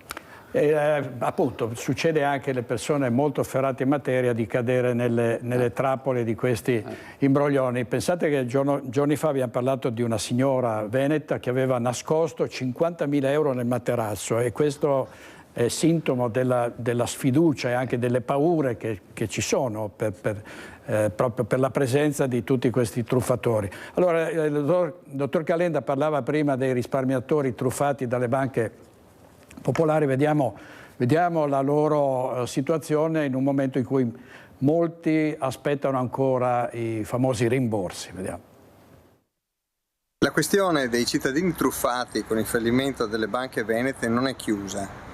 Appunto, succede anche alle persone molto ferrate in materia di cadere nelle trappole di questi imbroglioni. Pensate che giorni fa abbiamo parlato di una signora veneta che aveva nascosto 50.000 euro nel materasso, e questo è sintomo della sfiducia e anche delle paure che ci sono proprio per la presenza di tutti questi truffatori. Allora, il dottor Calenda parlava prima dei risparmiatori truffati dalle banche popolari. Vediamo la loro situazione in un momento in cui molti aspettano ancora i famosi rimborsi. Vediamo. La questione dei cittadini truffati con il fallimento delle banche venete non è chiusa.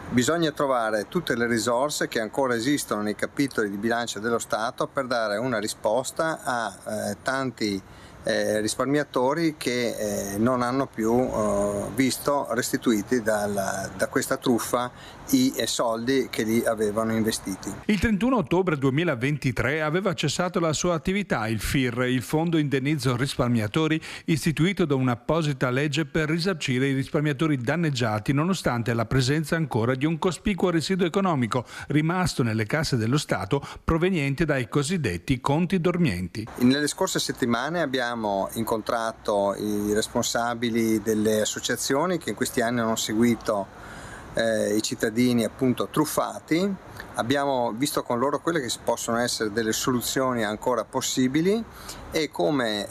Bisogna trovare tutte le risorse che ancora esistono nei capitoli di bilancio dello Stato per dare una risposta a tanti risparmiatori che non hanno più visto restituiti da questa truffa i soldi che li avevano investiti. Il 31 ottobre 2023 aveva cessato la sua attività il FIR, il Fondo Indennizzo Risparmiatori, istituito da un'apposita legge per risarcire i risparmiatori danneggiati nonostante la presenza ancora di un cospicuo residuo economico rimasto nelle casse dello Stato proveniente dai cosiddetti conti dormienti. Nelle scorse settimane abbiamo incontrato i responsabili delle associazioni che in questi anni hanno seguito i cittadini appunto truffati. Abbiamo visto con loro quelle che possono essere delle soluzioni ancora possibili, e come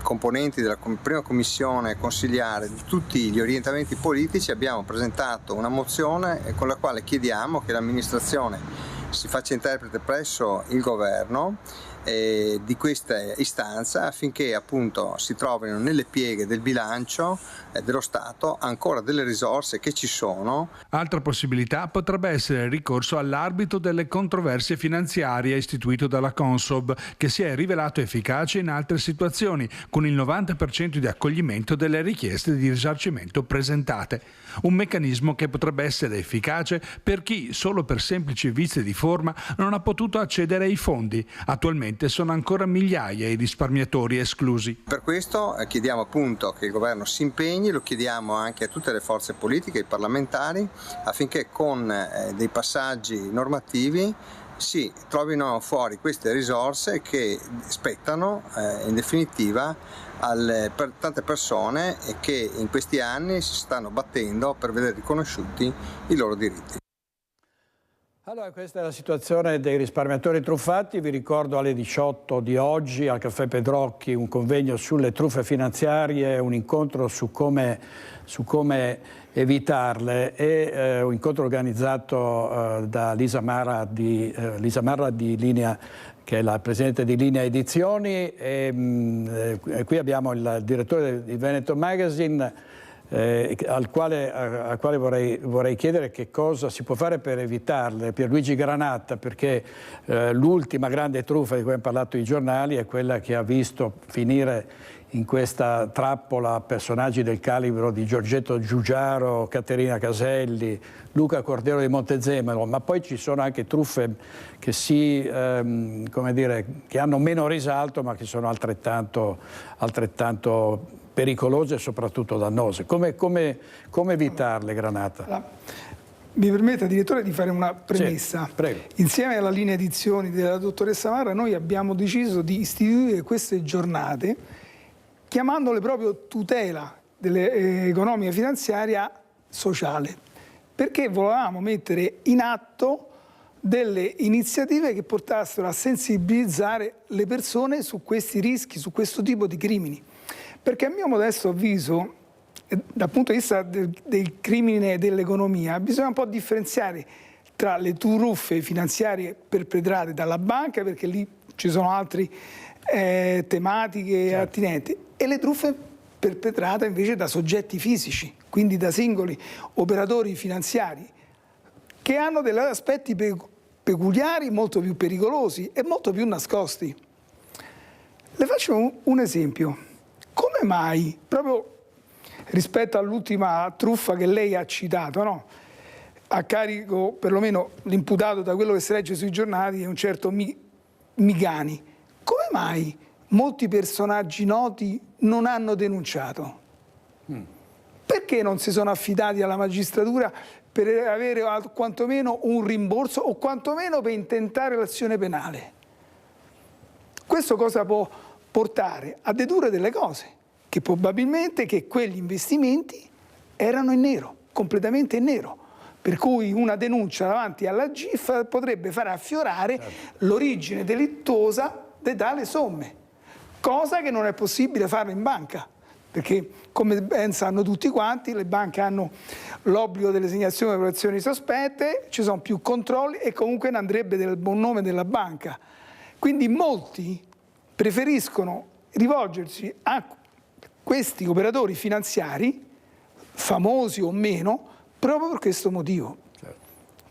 componenti della prima commissione consigliare di tutti gli orientamenti politici abbiamo presentato una mozione con la quale chiediamo che l'amministrazione si faccia interprete presso il governo di questa istanza, affinché appunto si trovino nelle pieghe del bilancio dello Stato ancora delle risorse che ci sono. Altra possibilità potrebbe essere il ricorso all'arbitro delle controversie finanziarie istituito dalla Consob, che si è rivelato efficace in altre situazioni, con il 90% di accoglimento delle richieste di risarcimento presentate. Un meccanismo che potrebbe essere efficace per chi, solo per semplici vizi di forma, non ha potuto accedere ai fondi. Attualmente sono ancora migliaia i risparmiatori esclusi. Per questo chiediamo appunto che il governo si impegni, lo chiediamo anche a tutte le forze politiche e parlamentari, affinché con dei passaggi normativi si trovino fuori queste risorse che spettano in definitiva per tante persone e che in questi anni si stanno battendo per vedere riconosciuti i loro diritti. Allora, questa è la situazione dei risparmiatori truffati. Vi ricordo alle 18 di oggi al Caffè Pedrocchi un convegno sulle truffe finanziarie, un incontro su come evitarle, e un incontro organizzato da Lisa Marra di Linea, che è la presidente di Linea Edizioni, e qui abbiamo il direttore di Veneto Magazine, al quale vorrei chiedere che cosa si può fare per evitarle. Pierluigi Granata, perché l'ultima grande truffa di cui hanno parlato i giornali è quella che ha visto finire in questa trappola personaggi del calibro di Giorgetto Giugiaro, Caterina Caselli, Luca Cordero di Montezemolo, ma poi ci sono anche truffe che che hanno meno risalto, ma che sono altrettanto pericolose e soprattutto dannose. Come evitarle, Granata? Mi permetta, direttore, di fare una premessa. Sì, prego. Insieme alla Linea Edizioni della dottoressa Marra noi abbiamo deciso di istituire queste giornate chiamandole proprio tutela dell'economia finanziaria sociale, perché volevamo mettere in atto delle iniziative che portassero a sensibilizzare le persone su questi rischi, su questo tipo di crimini. Perché a mio modesto avviso, dal punto di vista del crimine dell'economia, bisogna un po' differenziare tra le truffe finanziarie perpetrate dalla banca, perché lì ci sono altre tematiche attinenti, e le truffe perpetrate invece da soggetti fisici, quindi da singoli operatori finanziari, che hanno degli aspetti peculiari, molto più pericolosi e molto più nascosti. Le faccio un esempio. Come mai, proprio rispetto all'ultima truffa che lei ha citato, no? A carico, perlomeno l'imputato da quello che si legge sui giornali, è un certo Migani, come mai molti personaggi noti non hanno denunciato? Perché non si sono affidati alla magistratura per avere quantomeno un rimborso o quantomeno per intentare l'azione penale? Questo cosa può portare? A dedurre delle cose, che probabilmente che quegli investimenti erano in nero, completamente in nero. Per cui una denuncia davanti alla GIF potrebbe far affiorare l'origine delittuosa di tali somme, cosa che non è possibile fare in banca, perché come ben sanno tutti quanti le banche hanno l'obbligo delle segnalazioni di operazioni sospette, ci sono più controlli e comunque ne andrebbe del buon nome della banca. Quindi molti preferiscono rivolgersi a questi operatori finanziari, famosi o meno, proprio per questo motivo,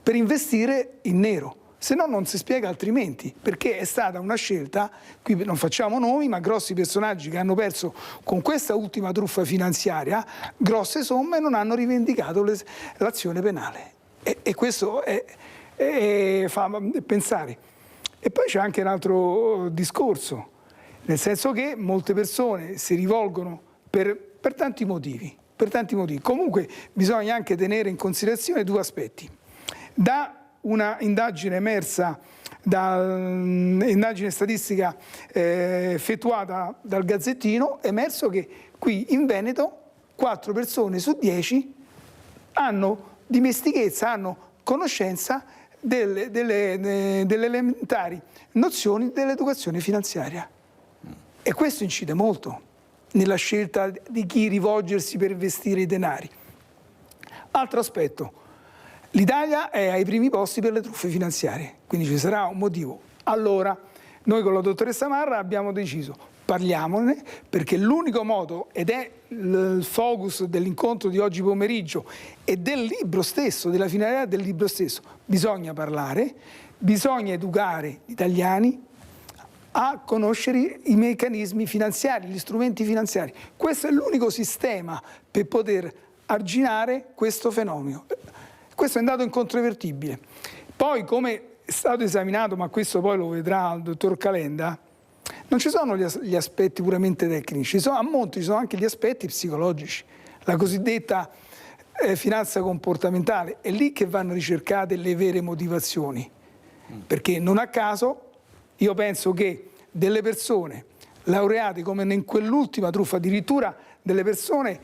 per investire in nero. Se no non si spiega altrimenti, perché è stata una scelta, qui non facciamo nomi, ma grossi personaggi che hanno perso con questa ultima truffa finanziaria grosse somme e non hanno rivendicato l'azione penale. E questo fa pensare. E poi c'è anche un altro discorso, nel senso che molte persone si rivolgono per tanti motivi. Comunque bisogna anche tenere in considerazione due aspetti. Da una indagine emersa, da un'indagine statistica effettuata dal Gazzettino, è emerso che qui in Veneto 4 persone su 10 hanno dimestichezza, hanno conoscenza delle elementari nozioni dell'educazione finanziaria. E questo incide molto nella scelta di chi rivolgersi per investire i denari. Altro aspetto. L'Italia è ai primi posti per le truffe finanziarie, quindi ci sarà un motivo. Allora, noi con la dottoressa Marra abbiamo deciso, parliamone, perché l'unico modo, ed è il focus dell'incontro di oggi pomeriggio e del libro stesso, della finalità del libro stesso, bisogna parlare, bisogna educare gli italiani a conoscere i meccanismi finanziari, gli strumenti finanziari. Questo è l'unico sistema per poter arginare questo fenomeno. Questo è un dato incontrovertibile. Poi, come è stato esaminato, ma questo poi lo vedrà il dottor Calenda, non ci sono gli aspetti puramente tecnici, a monte ci sono anche gli aspetti psicologici, la cosiddetta finanza comportamentale. È lì che vanno ricercate le vere motivazioni, perché non a caso io penso che delle persone laureate come in quell'ultima truffa, addirittura delle persone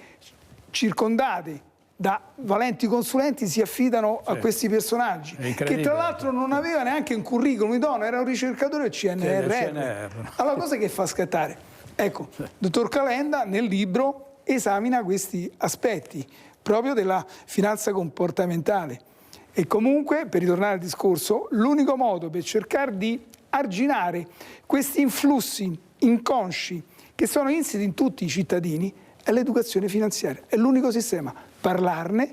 circondate da valenti consulenti si affidano a questi personaggi, che tra l'altro non aveva neanche un curriculum idoneo, era un ricercatore del CNR. Allora cosa che fa scattare? Ecco, dottor Calenda nel libro esamina questi aspetti proprio della finanza comportamentale. E comunque, per ritornare al discorso, l'unico modo per cercare di arginare questi influssi inconsci che sono insiti in tutti i cittadini è l'educazione finanziaria, è l'unico sistema. Parlarne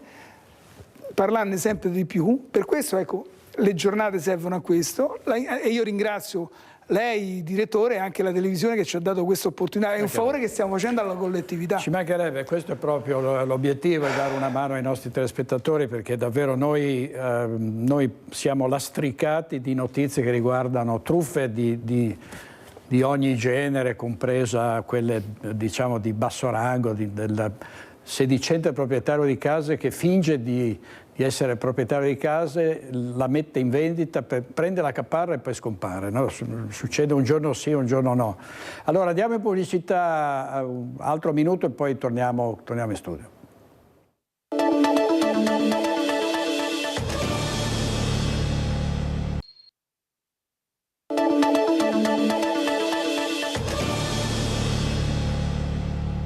sempre di più, per questo ecco, le giornate servono a questo e io ringrazio lei, direttore, e anche la televisione che ci ha dato questa opportunità. È un favore che stiamo facendo alla collettività. Ci mancherebbe, questo è proprio l'obiettivo, è dare una mano ai nostri telespettatori, perché davvero noi siamo lastricati di notizie che riguardano truffe di ogni genere, compresa quelle diciamo di basso rango, del sedicente proprietario di case che finge di essere proprietario di case, la mette in vendita, prende la caparra e poi scompare. No? Succede un giorno sì, un giorno no. Allora diamo in pubblicità un altro minuto e poi torniamo in studio.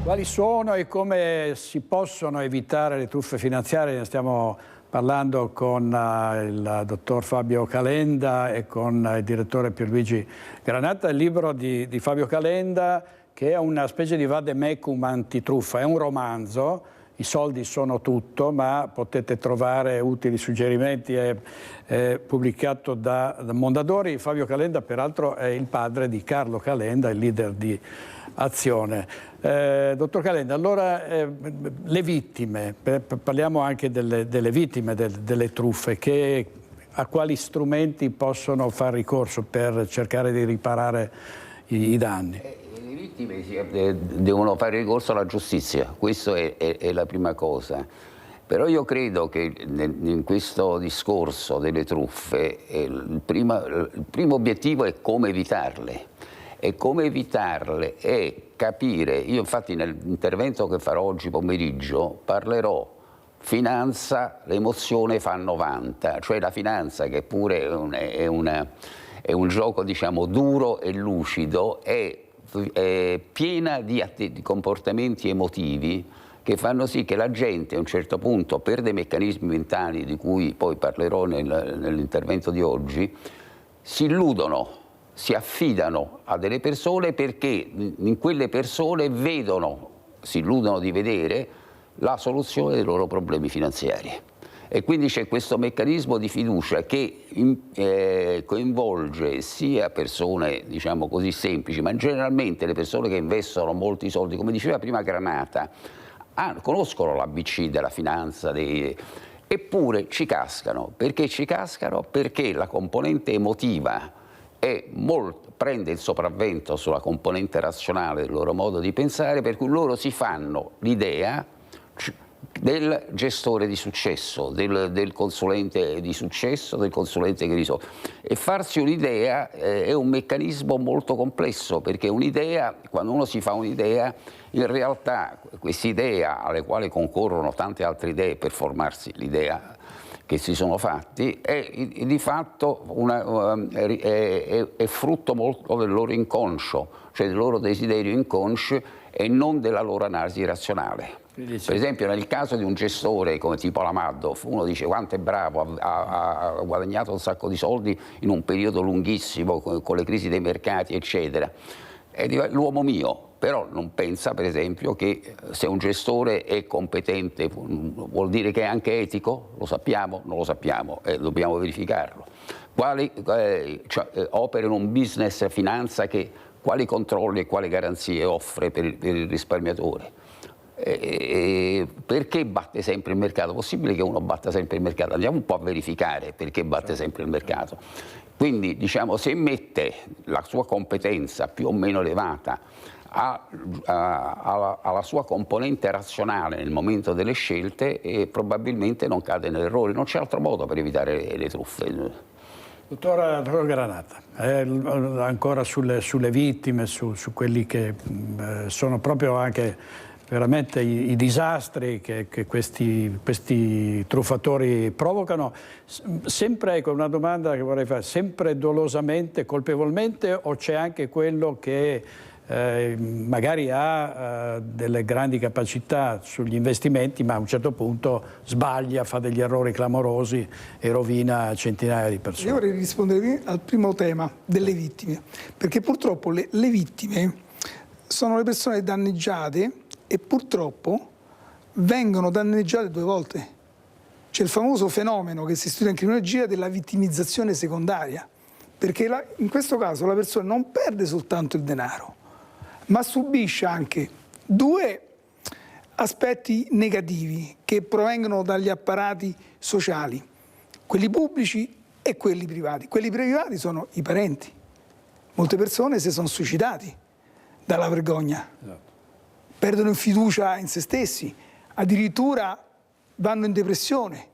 Quali sono e come si possono evitare le truffe finanziarie? Ne stiamo parlando con il dottor Fabio Calenda e con il direttore Pierluigi Granata. Il libro di Fabio Calenda, che è una specie di vademecum antitruffa, è un romanzo, i soldi sono tutto, ma potete trovare utili suggerimenti, è pubblicato da Mondadori. Fabio Calenda peraltro è il padre di Carlo Calenda, il leader di Azione. Dottor Calenda, allora le vittime, parliamo anche delle vittime delle truffe, a quali strumenti possono far ricorso per cercare di riparare i danni. Le vittime devono fare ricorso alla giustizia, questa è la prima cosa. Però io credo che in questo discorso delle truffe il primo obiettivo è come evitarle. E come evitarle è capire, io infatti nell'intervento che farò oggi pomeriggio parlerò finanza, l'emozione fa 90, cioè la finanza, che pure è un gioco diciamo duro e lucido, è piena di comportamenti emotivi che fanno sì che la gente a un certo punto perde meccanismi mentali di cui poi parlerò nell'intervento di oggi, si illudono, si affidano a delle persone perché in quelle persone si illudono di vedere la soluzione dei loro problemi finanziari. E quindi c'è questo meccanismo di fiducia che coinvolge sia persone, diciamo così, semplici, ma generalmente le persone che investono molti soldi, come diceva prima Granata, conoscono l'ABC della finanza, eppure ci cascano. Perché ci cascano? Perché la componente emotiva prende il sopravvento sulla componente razionale del loro modo di pensare, per cui loro si fanno l'idea del gestore di successo, del consulente di successo, del consulente che risolve. E farsi un'idea è un meccanismo molto complesso, perché un'idea, quando uno si fa un'idea, in realtà quest'idea, alle quali concorrono tante altre idee per formarsi l'idea che si sono fatti, è di fatto è frutto molto del loro inconscio, cioè del loro desiderio inconscio e non della loro analisi razionale. Per esempio nel caso di un gestore come tipo la Madoff, uno dice quanto è bravo, ha guadagnato un sacco di soldi in un periodo lunghissimo con le crisi dei mercati eccetera, è l'uomo mio. Però non pensa, per esempio, che se un gestore è competente vuol dire che è anche etico? Lo sappiamo? Non lo sappiamo e dobbiamo verificarlo. Opera in un business finanza quali controlli e quali garanzie offre per il risparmiatore? Perché batte sempre il mercato? Possibile che uno batta sempre il mercato? Andiamo un po' a verificare perché batte sempre il mercato. Quindi, diciamo, se mette la sua competenza più o meno elevata alla sua componente razionale nel momento delle scelte e probabilmente non cade nell'errore. Non c'è altro modo per evitare le truffe. Dottor Granata, ancora sulle vittime, su quelli che sono proprio anche veramente i disastri che questi truffatori provocano, sempre con una domanda che vorrei fare, sempre dolosamente, colpevolmente, o c'è anche quello che magari ha delle grandi capacità sugli investimenti ma a un certo punto sbaglia, fa degli errori clamorosi e rovina centinaia di persone? Io vorrei rispondere al primo tema delle vittime, perché purtroppo le vittime sono le persone danneggiate e purtroppo vengono danneggiate due volte. C'è il famoso fenomeno che si studia in criminologia della vittimizzazione secondaria, perché in questo caso la persona non perde soltanto il denaro, ma subisce anche due aspetti negativi che provengono dagli apparati sociali, quelli pubblici e quelli privati. Quelli privati sono i parenti. Molte persone si sono suicidati dalla vergogna, perdono fiducia in se stessi, addirittura vanno in depressione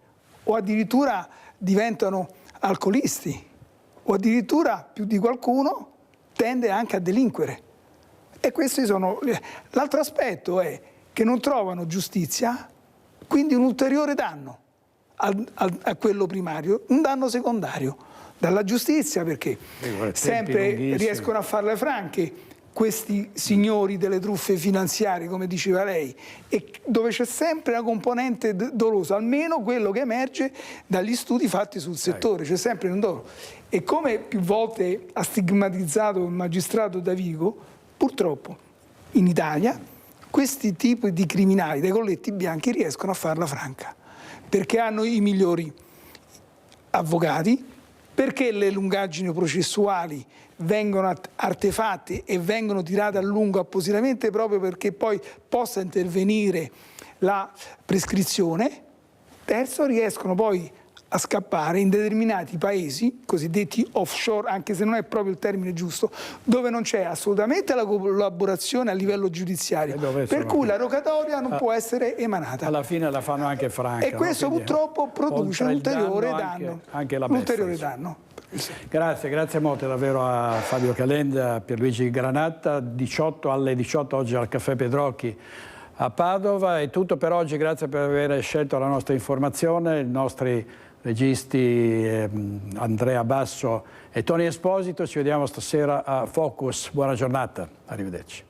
o addirittura diventano alcolisti o addirittura più di qualcuno tende anche a delinquere. E questi sono. L'altro aspetto è che non trovano giustizia, quindi un ulteriore danno a quello primario, un danno secondario dalla giustizia, perché sempre riescono a farle franche questi signori delle truffe finanziarie, come diceva lei, e dove c'è sempre una componente dolosa, almeno quello che emerge dagli studi fatti sul settore, c'è sempre un dolo. E come più volte ha stigmatizzato il magistrato Davigo, purtroppo in Italia questi tipi di criminali dai colletti bianchi riescono a farla franca, perché hanno i migliori avvocati, perché le lungaggini processuali vengono artefatte e vengono tirate a lungo appositamente proprio perché poi possa intervenire la prescrizione. Terzo, riescono poi a scappare in determinati paesi, cosiddetti offshore, anche se non è proprio il termine giusto, dove non c'è assolutamente la collaborazione a livello giudiziario, per cui la rogatoria non può essere emanata. Alla fine la fanno anche franca. E questo purtroppo produce un ulteriore danno. Anche la un ulteriore danno. Grazie molte davvero a Fabio Calenda, a Pierluigi Granata, alle 18 oggi al Caffè Pedrocchi a Padova. È tutto per oggi, grazie per aver scelto la nostra informazione, i nostri registi Andrea Basso e Tony Esposito. Ci vediamo stasera a Focus, buona giornata, arrivederci.